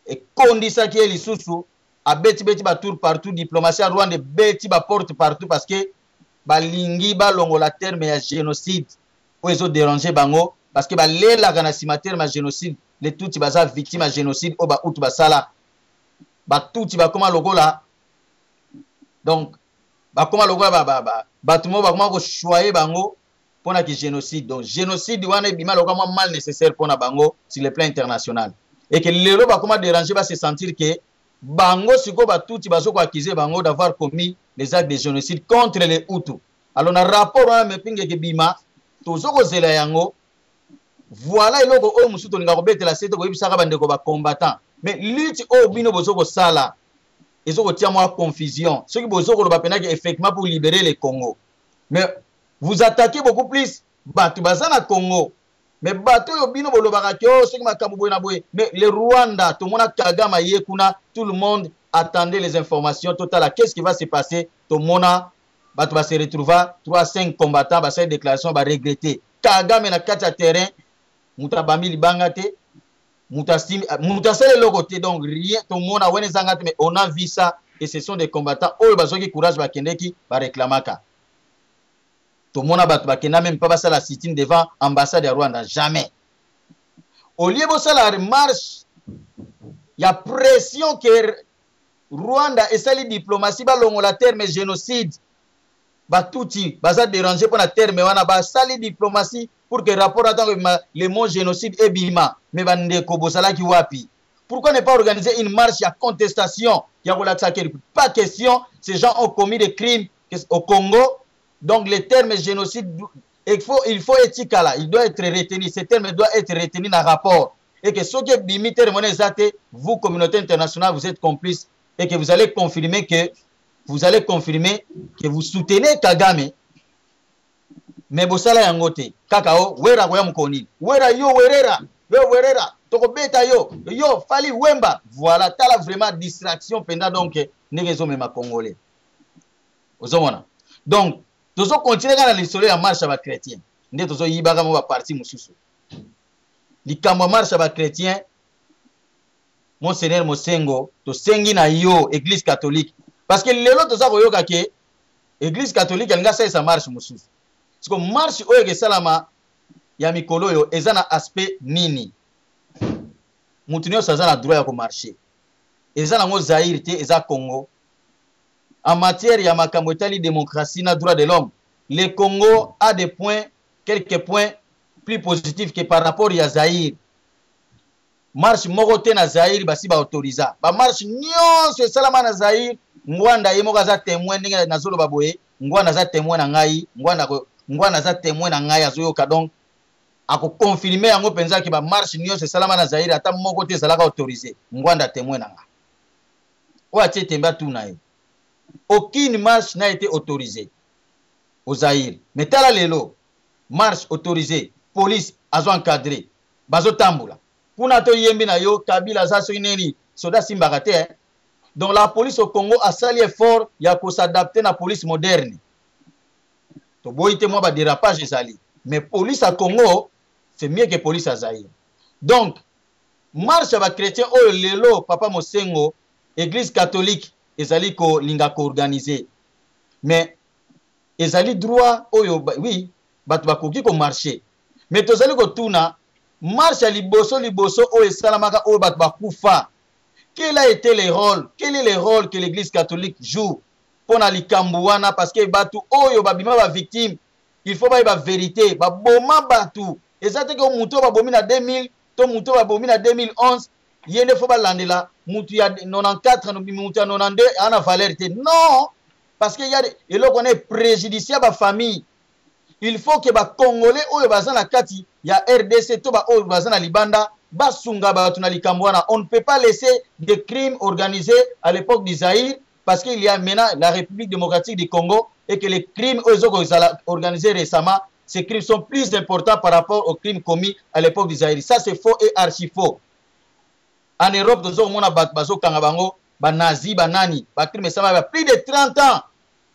Speaker 3: e kondisa ki lisusu a beti ba tour partout diplomatie Rwanda beti ba porte partout parce que ba lingi ba longola terme ya génocide. Ils ont dérangé bango parce que les cimetière ma génocide les tout baza victime à génocide au ba out basala ba tout ba comment logo là donc ba comment logo ba tout ba comment ko choyer bango pour na ki génocide donc génocide wana bima logo mal nécessaire pour na bango sur le plan international et que les ba comment déranger ba se sentir que bango siko ba tout bazo ko accuser bango d'avoir commis des actes de génocide contre les Hutus alors na rapport wana me pinge ke bima tozoko zela yango voilà eloko oyo musu tolinga kobetela sete koyebisaka bandeko ba combattant mais lutte oyo bino bozoko sala ezoko tia moi confusion ceux qui bozoko loba penaki effectivement pour libérer le Congo mais vous attaquez beaucoup plus batu bazana Congo mais batu yo bino bolobaka ke ceux qui makambo boye na boye mais le Rwanda tout mona Kagame yekuna tout le monde attendait les informations totales qu'est-ce qui va se passer tout mona batu va se retrouver 3-5 combattants ba cette déclaration va regretter Kagame na kati terrain muta bambi libanga te muta sele lokote donc rien tout monde a wene zanga mais on a vu ça et ce sont des combattants oyo bazoki courage ba kendeki ba réclamaka tout monde batu ba kenda même pas ba la sit-in devant ambassade de Rwanda jamais au lieu de ça la marche il y a pression que Rwanda et ça les diplomatie ba longola terme génocide batouti baza déranger pour la terme wana ba sali diplomatie pour que rapport attend le mot génocide et bima mais bande ko bosala ki wapi pourquoi ne pas organiser une marche à contestation ya pas question ces gens ont commis des crimes au Congo donc le terme génocide il faut éthique là il doit être retenu ce terme doit être retenu dans rapport et que ce que bimi terme zate vous communauté internationale vous êtes complice et que vous allez confirmer que vous soutenez Kagame mais bosala yangote kakao wera kwa mukoni wera yo werera yo werera toko beta yo yo fali wemba voilà tala vraiment distraction pendant donc negezo mema congolais ozomona donc tozo continuer kana lisolo ya marche ba chrétien nde tozo yibaka mo ba parti mususu likambo marche ba chrétien Monseigneur Mosengo to sengi na yo église catholique parce que lelo toza koyoka ke église catholique alinga sa marche mususu siko marche oyo ke salama ya mikolo yo eza na aspect nini mutu nyonso aza na droit ya ko marcher eza nango Zaïre te eza Congo en matière ya makambo etali démocratie na droit de l'homme le Congo a des points quelques points plus positifs que par rapport ya Zaïre marche moko te na Zaïre basi ba autoriza ba marche nyonso esalama na Zaïre ngwanda ye moko aza témoin ndenge nazolo baboye ngwanda aza témoin na ngai ngwanda aza témoin na ngai azoyoka donc ako confirmer yango penza ki ba marche nyonso esalama na Zaïre ata moko te ezalaka autorisé ngwanda témoin na ngai oya tie temba tu na ye aucune marche n'a été autorisée au Zaïre mais tala lelo marche autorisée police azo encadré bazo tambola kuna to yembi na yo Kabila za so ineni soda simbaka te donc la police au Congo a sali effort ya ko s'adapter na police moderne to boyite moi ba dérapage ezali mais police à Congo c'est mieux que police à Zaïre donc marche ba chrétien oyo lelo papa Mosengo église catholique ezali ko linga ko organiser mais ezali droit oyo oui batu bakoki ko marcher mais tozali ko tuna marche liboso oyo esalamaka oyo batu bakufa. Quel a été le rôle? Quel est le rôle que l'église catholique joue pour na likambo wana parce que batu oyo babima ba victime il faut ba vérité ba boma batu ezate ko muto ba bomi na 2000 to muto ba bomi na 2011 yene faut ba landela mutu ya 94 mutu ya 92 ana valeur te non parce que y a eloko na préjudiciable ba famille. Il faut que ba Congolais oyo bazana kati ya RDC to ba oyo bazana libanda basunga batu na likambo wana. On ne peut pas laisser des crimes organisés à l'époque du Zaïre parce qu'il y a maintenant la République démocratique du Congo et que les crimes organisés récemment, ces crimes sont plus importants par rapport aux crimes commis à l'époque du Zaïre. Ça c'est faux et archi faux. En Europe, tozo mona bazo kangabango ba nazi ba nani ba crime ça plus de 30 ans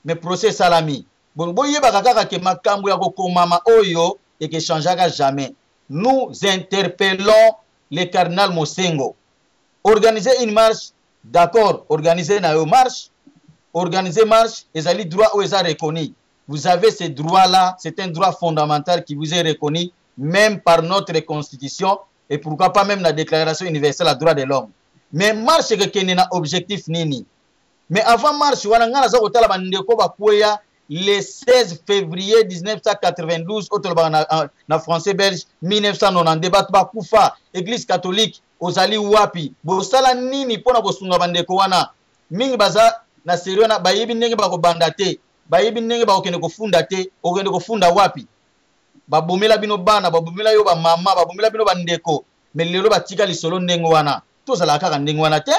Speaker 3: mais procès salami. Bon boye ba kaka ke makambo ya ko komama oyo et que changera jamais. Nous interpellons le cardinal Mosengo. Organiser une marche, d'accord, organiser une marche, organiser marche, et ça droit où est reconnu. Vous avez ce droit-là, c'est un droit fondamental qui vous est reconnu, même par notre constitution, et pourquoi pas même la déclaration universelle des droits de l'homme. Mais marche que n'y a objectif nini. Mais avant marche, le 16 février 1992, na français belge 1990, batba kufa église catholique ozali wapi bosala nini pona kosunga bandeko wana mingi baza na serio na bayibi ndenge bako bandate bayibi ndenge bako kende kofunda te okende kofunda wapi babomela bino bana babomela yo ba mama babomela bino bandeko mais lelo batika lisolo ndenge wana tozala kaka ndenge wana te.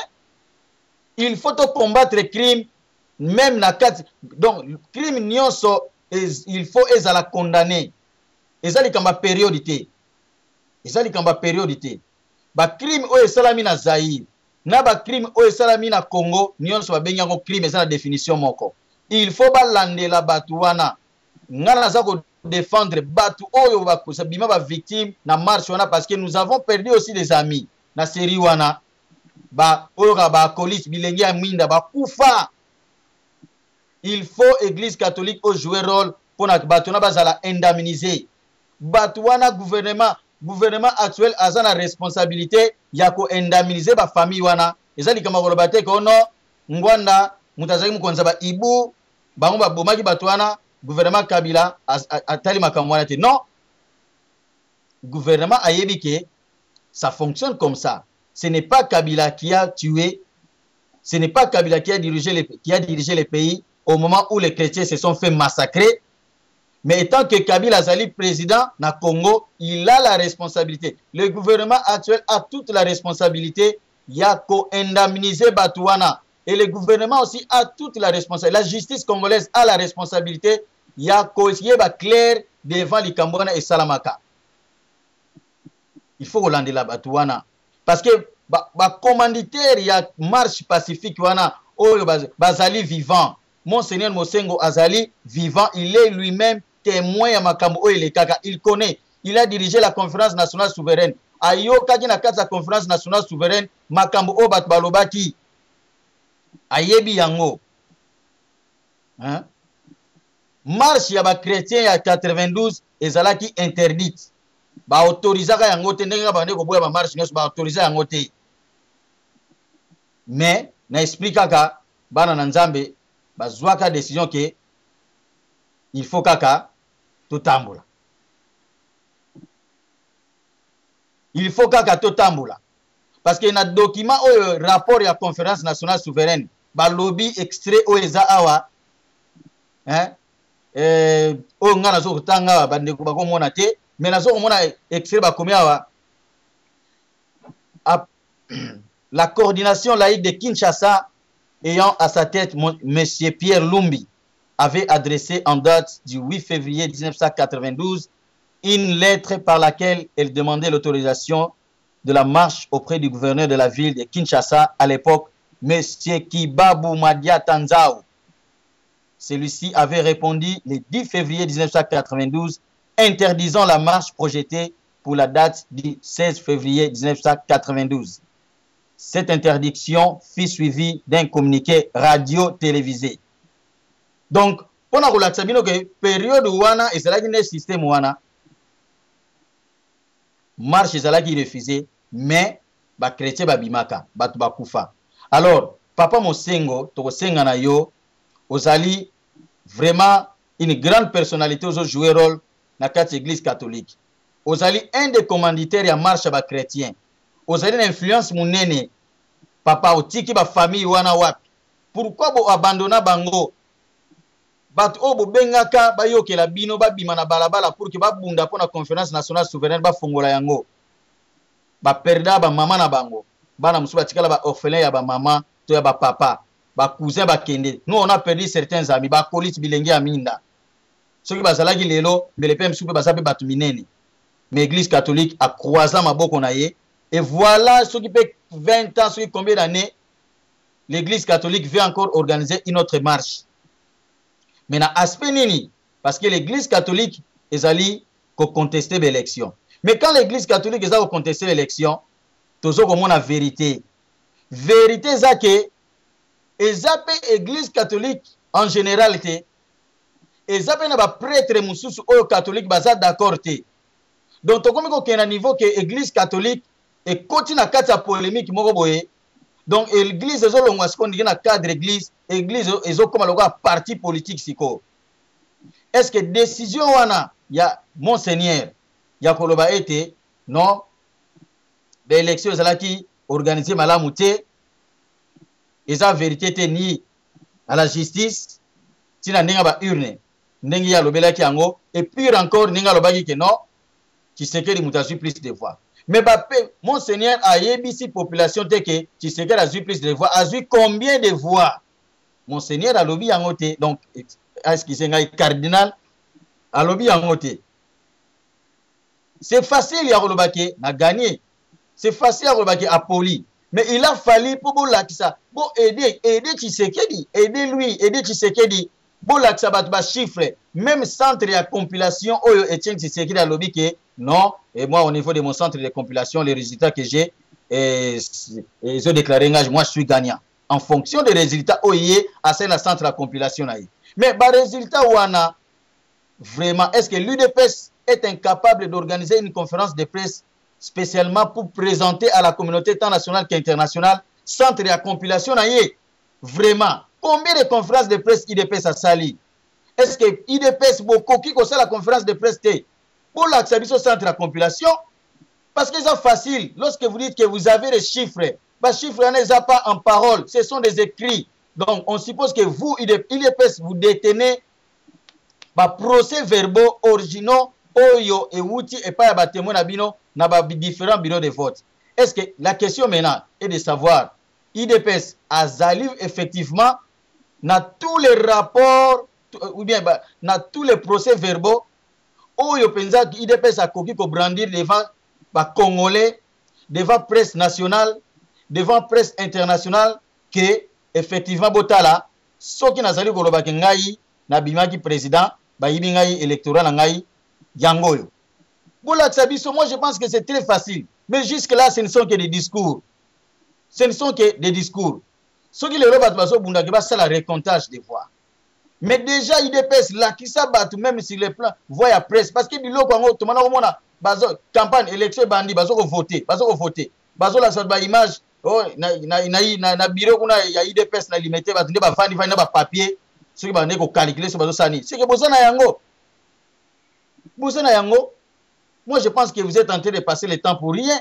Speaker 3: Il faut combattre le crime même na kati donc crime nyonso il faut ezala condamner ezali kamba périodité ba crime o esalami na Zaïre na ba crime o esalami na Congo nyonso ba benga ngo crime ezala définition moko. Il faut balandela batu wana ngana za ko défendre batu oyo ba kusabima ba victime na marche wana parce que nous avons perdu aussi des amis na série wana ba oyo ba police bilengi ya mwinda ba kufa. Il faut église catholique au jouer rôle pour na batuna bazala indemniser batwana gouvernement actuel a la responsabilité ya ko indemniser ba famille wana ezali kama kolobate ko no ngwanda mutazaki mukonza ba ibu bango ba bomaki batwana gouvernement Kabila atali makamwana te non gouvernement ayebike ça fonctionne comme ça. Ce n'est pas Kabila qui a tué, ce n'est pas Kabila qui a dirigé les pays au moment où les chrétiens se sont fait massacrer. Mais étant que Kabila Azali président na Congo, il a la responsabilité. Le gouvernement actuel a toute la responsabilité. Il y a qu'à indemniser Batouana. Et le gouvernement aussi a toute la responsabilité. La justice congolaise a la responsabilité. Il y a qu'à clair devant les Cambouana et Salamaka. il faut kolandela bato wana parce que commanditaire ya marche pacifique wana oyo bazali vivant. Monseigneur Mosengo Azali vivant, il est lui-même témoin ya makambo oyo elekaka, il connaît, il a dirigé la conférence nationale souveraine. Ayoka na kati ya conférence nationale souveraine makambo oyo bato balobaki ayebi yango. Hein? Marche ya ba chrétien ya 92 ezalaki interdite. Ba autorisaka yango te ndenge ba ndeko boya ba marche nyonso ba autoriser yango te. Mais na expliquaka bana na Nzambe bazwaka décision que il faut kaka totambola. Il faut kaka totambola. Parce que na document ou rapport ya conférence nationale souveraine ba lobby extrait o eza awa hein o ngana zo kutanga ba ndeko ba komona te mais nazo komona extrait ba komi awa la coordination laïque de Kinshasa ayant à sa tête M. Pierre Lumbi avait adressé en date du 8 février 1992 une lettre par laquelle elle demandait l'autorisation de la marche auprès du gouverneur de la ville de Kinshasa à l'époque, M. Kibabu Madia Tanzao. Celui-ci avait répondu le 10 février 1992 interdisant la marche projetée pour la date du 16 février 1992. Cette interdiction fut suivie d'un communiqué radio-télévisé. Donc, pour nous relaxer, que période wana ezalaki ne système wana marche ezalaki refusé, mais ba chrétien ba bimaka, batu ba kufa. Alors, Papa Mosengo, tokosenga na yo, ozali vraiment une grande personnalité aux jouer rôle na kati église catholique. Ozali un des commanditaires ya marche ba chrétien. Ozali une influence munene. Papa otiki ba famille wana wapi. Pourquoi bo abandonna bango? Bat obo bengaka ba yokela bino ba bima na balabala pour que ba bunda pona conférence nationale souveraine ba fongola yango. Ba perda ba mama na bango. Bana musuba tikala ba orphelin ya ba mama to ya ba papa. Ba cousin ba kende. Nous on a perdu certains amis ba kolit bilenge aminda. Soki bazalaki lelo mbelepe msupe basape batu minene. Mais l'église catholique a croisé maboko na ye. Et voilà ce qui fait 20 ans, ce qui combien d'années, l'église catholique veut encore organiser une autre marche. Maintenant, aspect nini, parce que l'église catholique est allée contester l'élection. Mais quand l'église catholique est allée contester l'élection, tout ça comme on a vérité. Vérité, c'est que l'église catholique en généralité, et ça n'a pas prêtre moussous ou catholique basé d'accord. Donc, comme il y a un niveau que l'église catholique et continue à faire la polémique, donc l'église est dans le cadre de l'église, l'église est comme un parti politique. Est-ce que décision il y a Monseigneur, il y a Koloba été, non, l'élection qui organisée Malamouté, et la vérité ni à la justice, si la n'est pas urne, n'est pas l'obéla qui ango, et puis encore, n'est pas l'obéla qui non, qui sait que les moutages plus de voix. Mais Monseigneur a yébisi population que tu sais qu'elle a eu plus de voix. A eu combien de voix? Monseigneur a lobby en côté. Donc, est-ce qu'il s'est cardinal a lobby en côté? C'est facile, il y a gagné. C'est facile à poli. Mais il a fallu pour ça. Pour aider Tshisekedi, aider lui, aider Tshisekedi. Pour ça bat chiffre. Même centre de compilation, Oyo Etienne Tshisekedi a lobby que non. Et moi, au niveau de mon centre de compilation, les résultats que j'ai, ils ont déclaré, moi, je suis gagnant. En fonction des résultats, OIE, à ce centre de compilation. Mais, par résultat, vraiment, est-ce que l'UDPS est incapable d'organiser une conférence de presse spécialement pour présenter à la communauté tant nationale qu'internationale, centre de compilation, vraiment, combien de conférences de presse IDPS a sali? Est-ce que IDPS, beaucoup qui connaît la conférence de presse, pour l'accès au centre de compilation, parce que c'est facile, lorsque vous dites que vous avez les chiffres, les chiffres ne sont pas en parole, ce sont des écrits. Donc, on suppose que vous, IDPS, vous détenez les procès-verbaux originaux, Oyo et Wouti, et pas les témoins dans différents bureaux de vote. Est-ce que la question maintenant est de savoir, IDPS a zali effectivement, dans tous les rapports, ou bien dans tous les procès-verbaux, Oyo pensa IDPS a coquille pour brandir devant Congolais, devant presse nationale, devant presse internationale, que effectivement, Botala, ce qui n'a pas koloba ke ngai na bimaki président, ba yibi ngai électoral ngai yangoyo. Bola Tsabiso, moi je pense que c'est très facile. Mais jusque-là, ce ne sont que des discours. Ce ne sont que des discours. Ce qui les rebattent, c'est la récomptage des voix. Mais déjà, il dépasse là, qui s'abattent même sur les plans, voix à presse. Parce que du lot, quand on a campagne, élection, bandi, bazo voter, bazo la sorte d'image, oh, na bureau, il y a IDPS, na limité, bazo ba fani, fani, ba papier, ce qui va ne calculer sur bazo sani. C'est que besoin na yango. Besoin na yango. Moi, je pense que vous êtes en train de passer le temps pour rien.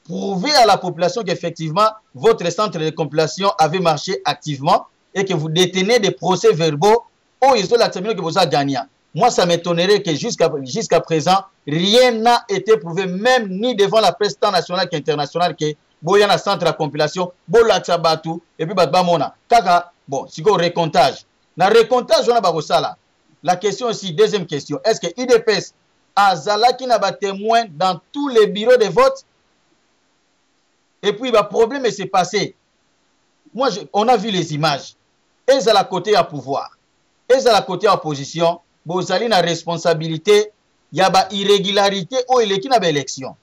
Speaker 3: Prouvez à la population qu'effectivement, votre centre de compilation avait marché activement et que vous détenez des procès-verbaux où ils ont la termination que vous avez gagné. Moi, ça m'étonnerait que jusqu'à présent, rien n'a été prouvé, même ni devant la presse tant nationale qu'internationale, que Boyana centre de compilation, Bola Tchabatu, et puis Batbamona. Kaka, bon, c'est quoi le récomptage? Dans le récomptage, on a Bagosala. La question aussi, deuxième question, est-ce que IDPS Azala qui n'a pas témoin dans tous les bureaux de vote? Et puis, le problème s'est passé. Moi, on a vu les images. Ils à la côté à pouvoir. Ils à la côté à opposition. Vous avez une responsabilité. Il y a une irrégularité où il y a une élection.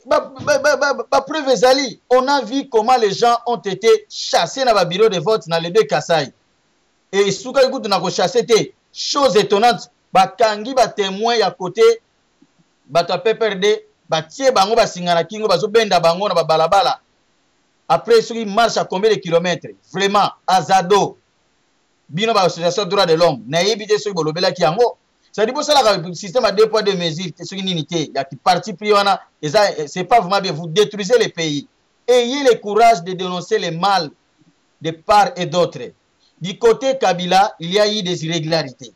Speaker 3: Preuve, on a vu comment les gens ont été chassés dans le bureau de vote dans les deux Kasaï. Et ce que nous avons chassé, chose étonnante. Bakangi ba témoin à côté. Bata PPRD. Batie bango basingana kingo bazobenda bango na balabala. Après ceux qui marchent à combien de kilomètres? Vraiment azado. Bino ba association droit de l'homme. Na yebite ceux bolobela ki yango. Ça dit pour ça le système a deux poids deux mesures, ceux qui n'unité, il y a qui parti pris wana et ça c'est pas vraiment bien, vous détruisez le pays. Ayez le courage de dénoncer les mal de part et d'autre. Du côté Kabila, il y a eu des irrégularités.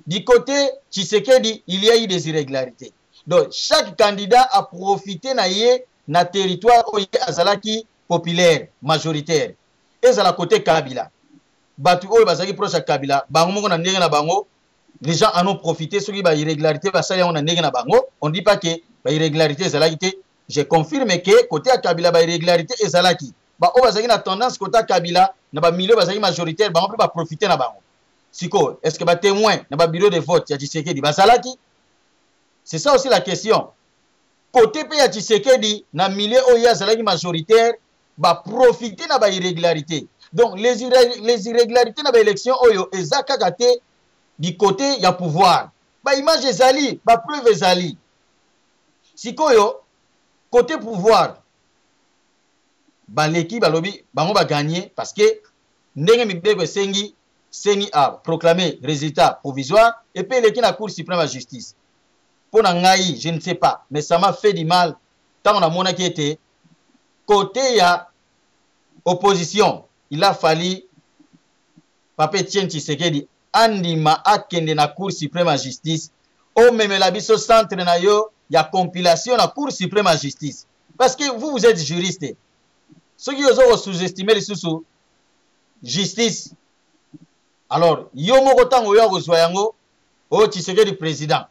Speaker 3: Du côté Tshisekedi, il y a eu des irrégularités. Donc, chaque candidat a profité na territoire où il y a Azalaki populaire, majoritaire. Et à la côté Kabila. Batu ou Bazaki proche à Kabila. Bango na ndenge na bango. Les gens en ont profité. Ceux qui ont irrégularité, on a ndenge na bango. On ne dit pas que irrégularité Azalaki. Je confirme que côté à Kabila, irrégularité Azalaki. Ba ou Bazaki na tendance côté à Kabila, na milieu Bazaki majoritaire, bango peut profiter na bango. Siko, est-ce que témoin na bureau de vote, ya Tshisekedi Bazalaki? C'est ça aussi la question. Côté pays Tshisekedi, dans le milieu où il y a des majoritaires, va profiter de l'irrégularité. Donc, les irrégularités dans l'élection, du côté, il y a pouvoir. Image Zali, preuve Zali. Si côté pouvoir, l'équipe va gagner parce que Sengi a proclamé résultat provisoire et puis l'équipe de la Cour suprême de justice. Pour Nangaï, je ne sais pas, mais ça m'a fait du mal. Tant on a mon qui était côté il y a opposition, il a fallu Papa Tien Tshisekedi andima akende na Cour suprême de justice. O même la biso centre na yo, il y a compilation na Cour suprême de justice. Parce que vous êtes juriste. Ceux qui ont sous-estimé les sous justice. Alors, yo moko tango yo gozoyango o Tshisekedi président.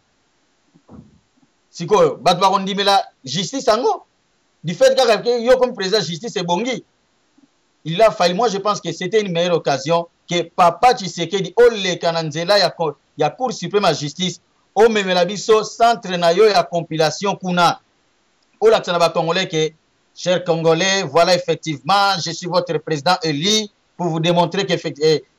Speaker 3: Si quoi, la justice ango. Du fait que yo comme président de justice est bongi. Il a fallu, moi je pense que c'était une meilleure occasion que Papa Tshisekedi o le kananzela ya Cour suprême de justice o memela biso centre na yo ya compilation kuna. O la tsana ba congolais que chers congolais, voilà effectivement, je suis votre président élu pour vous démontrer que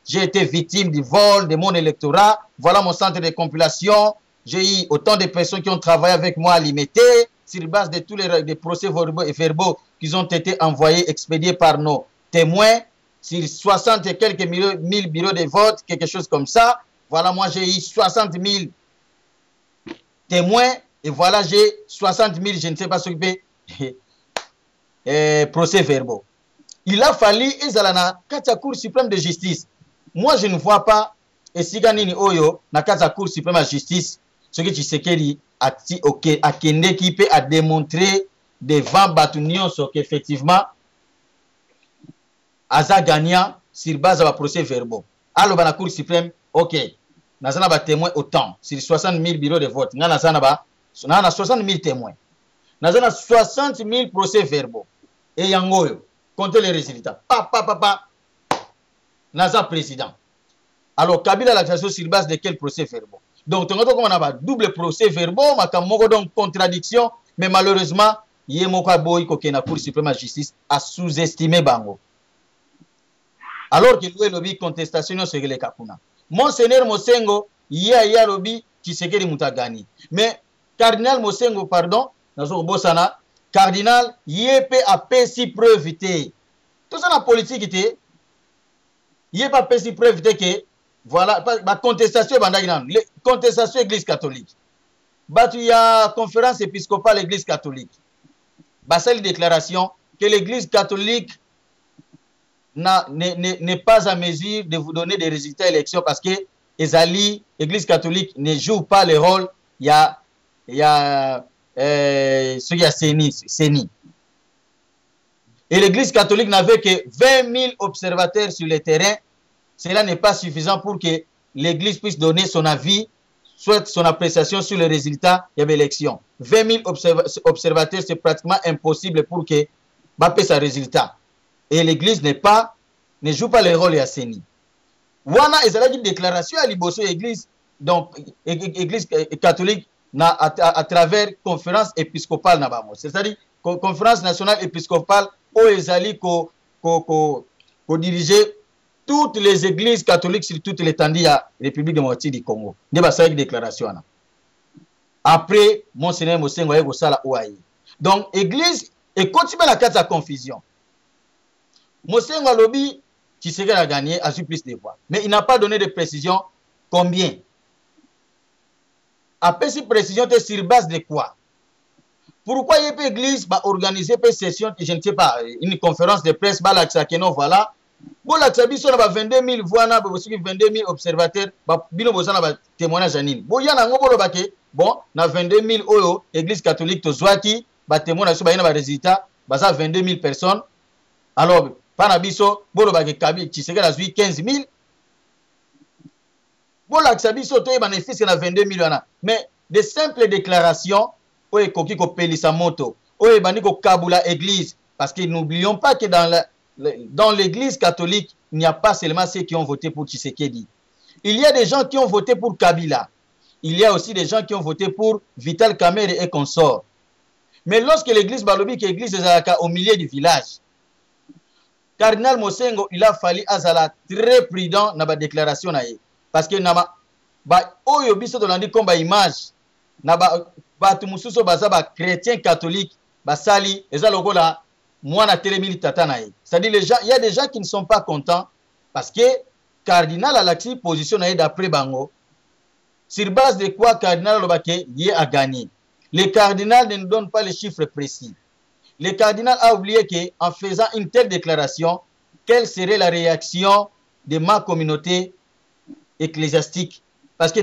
Speaker 3: j'ai été victime du vol de mon électorat. Voilà mon centre de compilation. J'ai eu autant de personnes qui ont travaillé avec moi à l'IMT sur base de tous les procès verbaux qui ont été envoyés, expédiés par nos témoins sur 60 et quelques mille bureaux de vote, quelque chose comme ça. Voilà, moi j'ai eu 60 000 témoins et voilà, j'ai 60 000, je ne sais pas ce que procès verbaux. Il a fallu Ezalana Katia Cour suprême de justice. Moi je ne vois pas et si Ganini Oyo na Katia Cour suprême de justice. Ce que Tshisekedi a Kende qui peut démontrer devant Batunion qu'effectivement Aza gagnant sur base de procès verbaux. Alors, la Cour suprême, ok, nous avons témoin autant sur 60 000 bureaux de vote. Nous avons na 60 000 témoins. Nous avons 60 000 procès verbaux. Et yangoyo, comptez les résultats. Papa, nous avons président. Alors, Kabila l'a création sur base de quel procès verbaux? Donc, on a double procès verbaux, donc contradiction, mais malheureusement, Yemoka Boy, qui est la Cour suprême de justice, a sous-estimé Bango. Alors que le lobby contestation sur les Kapuna. Monseigneur Mosengo, il y a lobby qui s'est gagné. Mais Cardinal Mosengo, pardon, Cardinal, il a pessi preuve. Tout ça, la politique, il a pessi preuve que, voilà, la contestation, contestation Église catholique. Il y a conférence épiscopale Église catholique. C'est une déclaration que l'Église catholique n'est pas à mesure de vous donner des résultats d'élection parce que l'Église catholique ne joue pas le rôle. Il y a CENI. Et l'Église catholique n'avait que 20 000 observateurs sur le terrain. Cela n'est pas suffisant pour que l'Église puisse donner son avis, soit son appréciation sur les résultats de l'élection. 20 000 observateurs, c'est pratiquement impossible pour que Bappé sa résultat. Et l'Église ne joue pas le rôle de CENI. Wana est une déclaration à l'Ibosso Église, donc Église catholique à travers conférence épiscopale. C'est-à-dire conférence nationale épiscopale où Ezali ko diriger toutes les églises catholiques sur toute l'étendue de la République démocratique du Congo. C'est une déclaration. Après, Monseigneur Mosengo a Sala Ouaï. Donc, l'église est continue la carte de confusion. Mosengo a lobby qui serait à gagner a eu plus de voix. Mais il n'a pas donné de précision combien. Après cette précision, c'est sur base de quoi? Pourquoi l'église va organiser une session, je ne sais pas, une conférence de presse, voilà. Bon, la Tchabiso a 22 000 voix, 22 000 observateurs, bino bosa na témoignage anine. Bon, yana ngobolo bake, bon, na 22 000 oyo, église catholique to zwaki, ba témoignage so ba yana ba résultat, basa 22 000 personnes. Alors, panabiso, bolo bake kabi, Tshisekedi a 15 000. Bon, la Tchabiso to e bénéfice na 22 000 wana. Mais de simples déclarations, oye koki ko pelisa moto, oye bani ko kabula église, parce que n'oublions pas que dans l'église catholique, il n'y a pas seulement ceux qui ont voté pour Tshisekedi. Il y a des gens qui ont voté pour Kabila. Il y a aussi des gens qui ont voté pour Vital Kamerhe et consorts. Mais lorsque l'église Balobi, qui est l'église de Zalaka au milieu du village, Cardinal Mosengo, il a fallu Azala très prudent dans la déclaration. Parce que Oyo biso to landi comme image, batu mususo bazaba chrétien catholique, basali, ezalokola. C'est-à-dire, il y a des gens qui ne sont pas contents parce que Cardinal Alaxi positionne d'après Bango. Sur base de quoi Cardinal Lobake a gagné. Le Cardinal ne nous donne pas les chiffres précis. Le Cardinal a oublié qu'en faisant une telle déclaration, quelle serait la réaction de ma communauté ecclésiastique? Parce que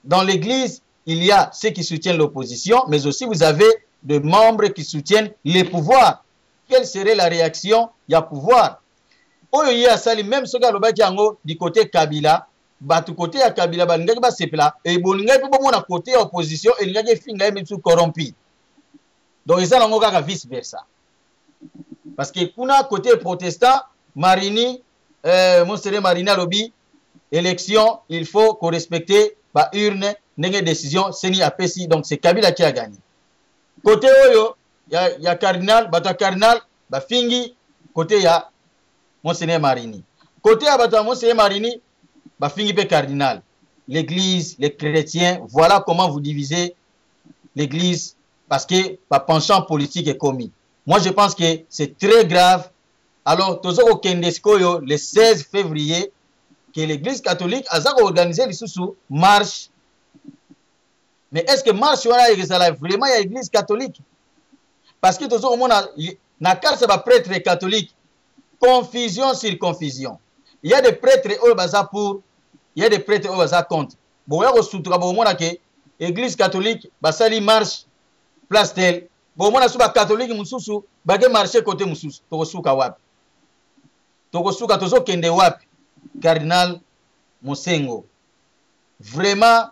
Speaker 3: dans l'église, il y a ceux qui soutiennent l'opposition, mais aussi vous avez des membres qui soutiennent les pouvoirs. Quelle serait la réaction? Il y a pouvoir. Oyo ya sali même ce gars lobaki yango du côté Kabila, batu côté ya Kabila balingaki ba sepela et bolingaki po mona côté opposition et lingaki finga mitu corrompu. Donc ça nango kaka vice versa. Parce que kuna côté protestant, Marini Monseigneur Marini lobi élection, il faut qu'on respecte ba urne ndenge décision seni apesi, donc c'est Kabila qui a gagné. Côté oyo il y a Cardinal, Bata Cardinal, Bafingi, côté il y a Monseigneur Marini. Côté à Bata Monseigneur Marini, Bafingi pe Cardinal. L'église, les chrétiens, voilà comment vous divisez l'église parce que par penchant politique est commis. Moi je pense que c'est très grave. Alors, Tozoko Kendeskoyo, le 16 février, que l'église catholique a organisé les sous marche. Mais est-ce que marche vraiment il y a l'église catholique? Parce que tout le monde a carte de prêtre catholique, confusion sur confusion. Il y a des prêtres au bazar pour, il y a des prêtres au bazar contre. Bon, il y a aussi que l'église catholique, basali marche, place tel. Bon, on a sous catholique mususu, bagé marcher côté mususu, tokosuka wapi. Tokosuka tozo kende wapi. Cardinal Mosengo. Vraiment,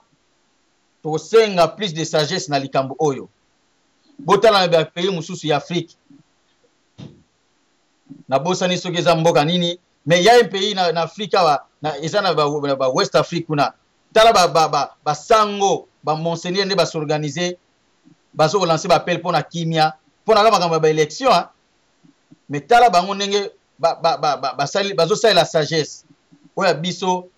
Speaker 3: tosenga plus de sagesse na likambo oyo. Botala na ba pays mususu ya Afrique. Na bosani soki eza mboka nini, mais il y a un pays na Afrique na eza na ba West Afrique kuna. Tala ba sango, ba monseigneur ne ba s'organiser, ba so lancer ba appel pour na kimia, pour na makambo ba élection, hein? Mais tala bango ndenge ba sali bazo sali la sagesse. Oya biso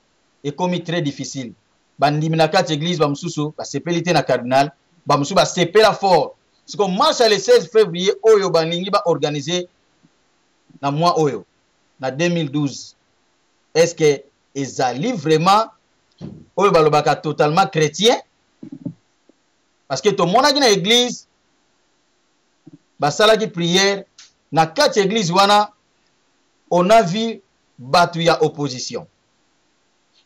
Speaker 3: ekomi très difficile. Bandimi na kati église ba mususu ba sepelité na cardinal, ba mususu ba sepela fort. C'est comme marche le 16 février oyo baningi ba organiser na mois oyo na 2012. Est-ce que ezali vraiment oyo balobaka totalement chrétien? Parce que tout le monde a na église basala ki prière na kati église wana on a vu batu ya opposition.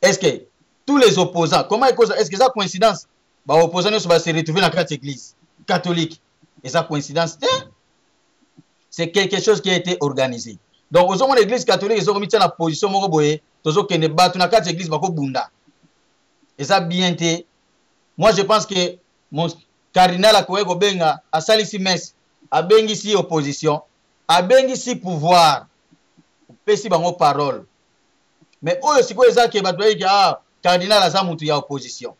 Speaker 3: Est-ce que tous les opposants, comment est-ce que ça coïncidence? Bah opposants ne se retrouver dans la église catholique. Et ça coïncidence? C'est quelque chose qui a été organisé. Donc aux hommes de l'église catholique, ils ont mis en position moko boye, tozo kene batu na kati église bako bunda. Et ça bien été. Moi je pense que mon cardinal Akoego Benga a salisi messe, a bengi si opposition, a bengi si pouvoir. Pesi bango parole. Mais oyo siko eza ke batu ki cardinal aza mutu ya opposition.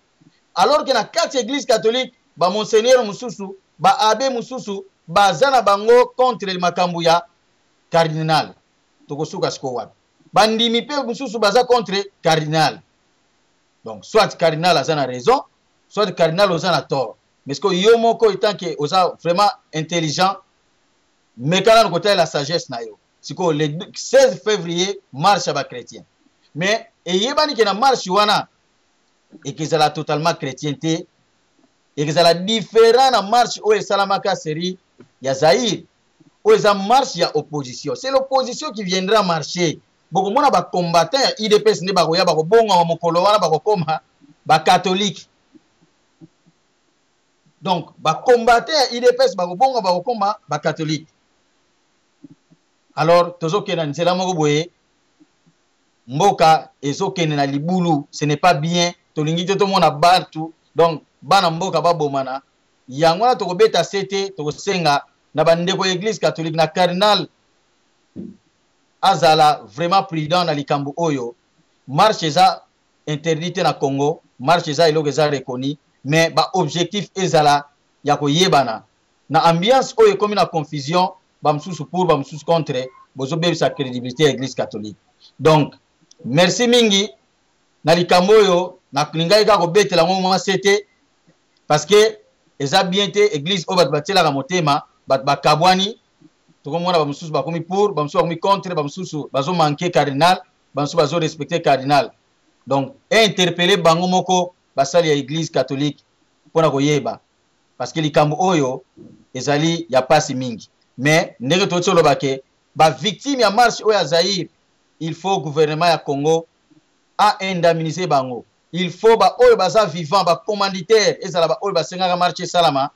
Speaker 3: Alors que na quatre églises catholiques, ba monseigneur mususu, ba abbé mususu, ba zana bango contre le makambu ya cardinal. Tokosuka siko wapi. Bandimi pe mususu baza contre cardinal. Donc soit cardinal aza na raison, soit cardinal aza na tort. Mais ce que yo moko étant que oza vraiment intelligent, mais quand on côté la sagesse na yo. Siko le 16 février marche ba chrétien. Mais eyebani ke na marche wana et que ça la totalement chrétienté et que ça la différent na marche o esalamaka série ya Zaïre o eza marche ya opposition. C'est l'opposition qui viendra marcher. Boko mona ba combattant ya IDPS ne ba koya ba ko bonga wa mokolo wana ba ko koma ba catholique. Donc ba combattant ya IDPS ba ko bonga ba ko koma ba catholique. Alors tozo kena nzela moko boye mboka ezokende na libulu, ce n'est pas bien. Tolingi to mona batu, donc bana mboka babomana yango na tokobeta sete tokosenga na bandeko église catholique na cardinal azala vraiment prudent na likambo oyo. Marche eza interdite na Congo, marche eza eloko eza reconnu, mais ba objectif ezala ya koyebana na ambiance oyo ekomi na confusion, ba msusu pour ba msusu contre, bozo bebe sa crédibilité église catholique. Donc merci mingi na likambo oyo na kulinga ka ko betela ngo mwa sete parce que eza bien te église o bat batela ka motema bat bakabwani to ko mona ba mususu ba komi pour ba mususu ba komi contre ba mususu bazo manquer cardinal ba mususu bazo respecter cardinal. Donc interpeller bango moko basali ya église catholique pona ko yeba parce que likambo oyo ezali ya pasi mingi. Mais ndenge to tsolo bake ba victime ya marche oyo ya Zaïre, il faut gouvernement ya Congo a indemniser bango. Il faut ba oyo baza vivant ba commanditaire ezala ba oyo basengaka marché salama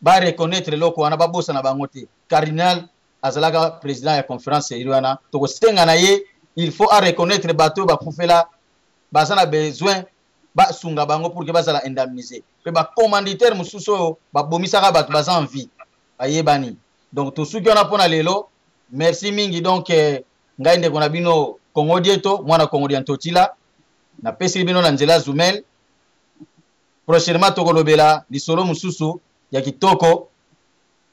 Speaker 3: ba reconnaître loko wana ba bossa na bango te. Cardinal azalaka président ya conférence iriwana toko senga na ye, il faut a reconnaître bato ba kufela bazana besoin ba sunga bango pour que bazala indemniser. Pe ba commanditaire mususu ba bomisaka bato baza en vie ayebani. Donc to suki ona pona lelo, merci mingi. Donc ngai ndeko na bino Congo dieto mwana Congo diantotila na pesi bino na nzela Zumel. Prochainement tokolobela lisolo mususu ya kitoko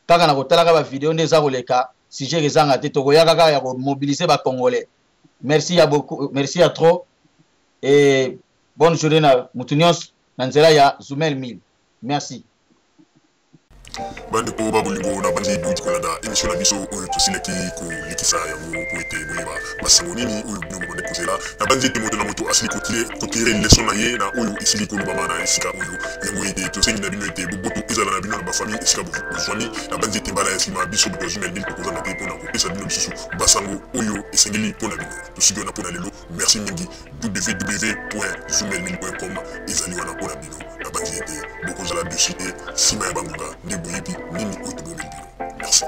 Speaker 3: kaka na kotalaka ba video ndeza koleka sujet ezanga te tokoyaka kaka ya ko mobiliser ba congolais. Merci à beaucoup, merci à trop et bonne journée na mutunios na nzela ya Zumel 1000. Merci.
Speaker 1: Bande ko babulingo na bandi duti kolanda émission na biso oyo tosileki ko likisa yango po ete boyeba basango nini oyo bino mo kozela na bandi te moto na moto asili kotire leçon na ye na oyo isili ko lubama na esika oyo yango ete tosengi na bino ete boboto ezala na bino na ba famille esika bozwani na bandi te mbala ya sima biso bo Zumel 1000 ko kozana te pona ko pesa bino biso basango oyo esengeli pona bino tosigi na pona lelo. Merci mingi. www.zumel1000.com ezali wana pona bino na bandi ete bokozala dessus sima ya banguka de boyebi nini oyo tobomeli bino. Merci.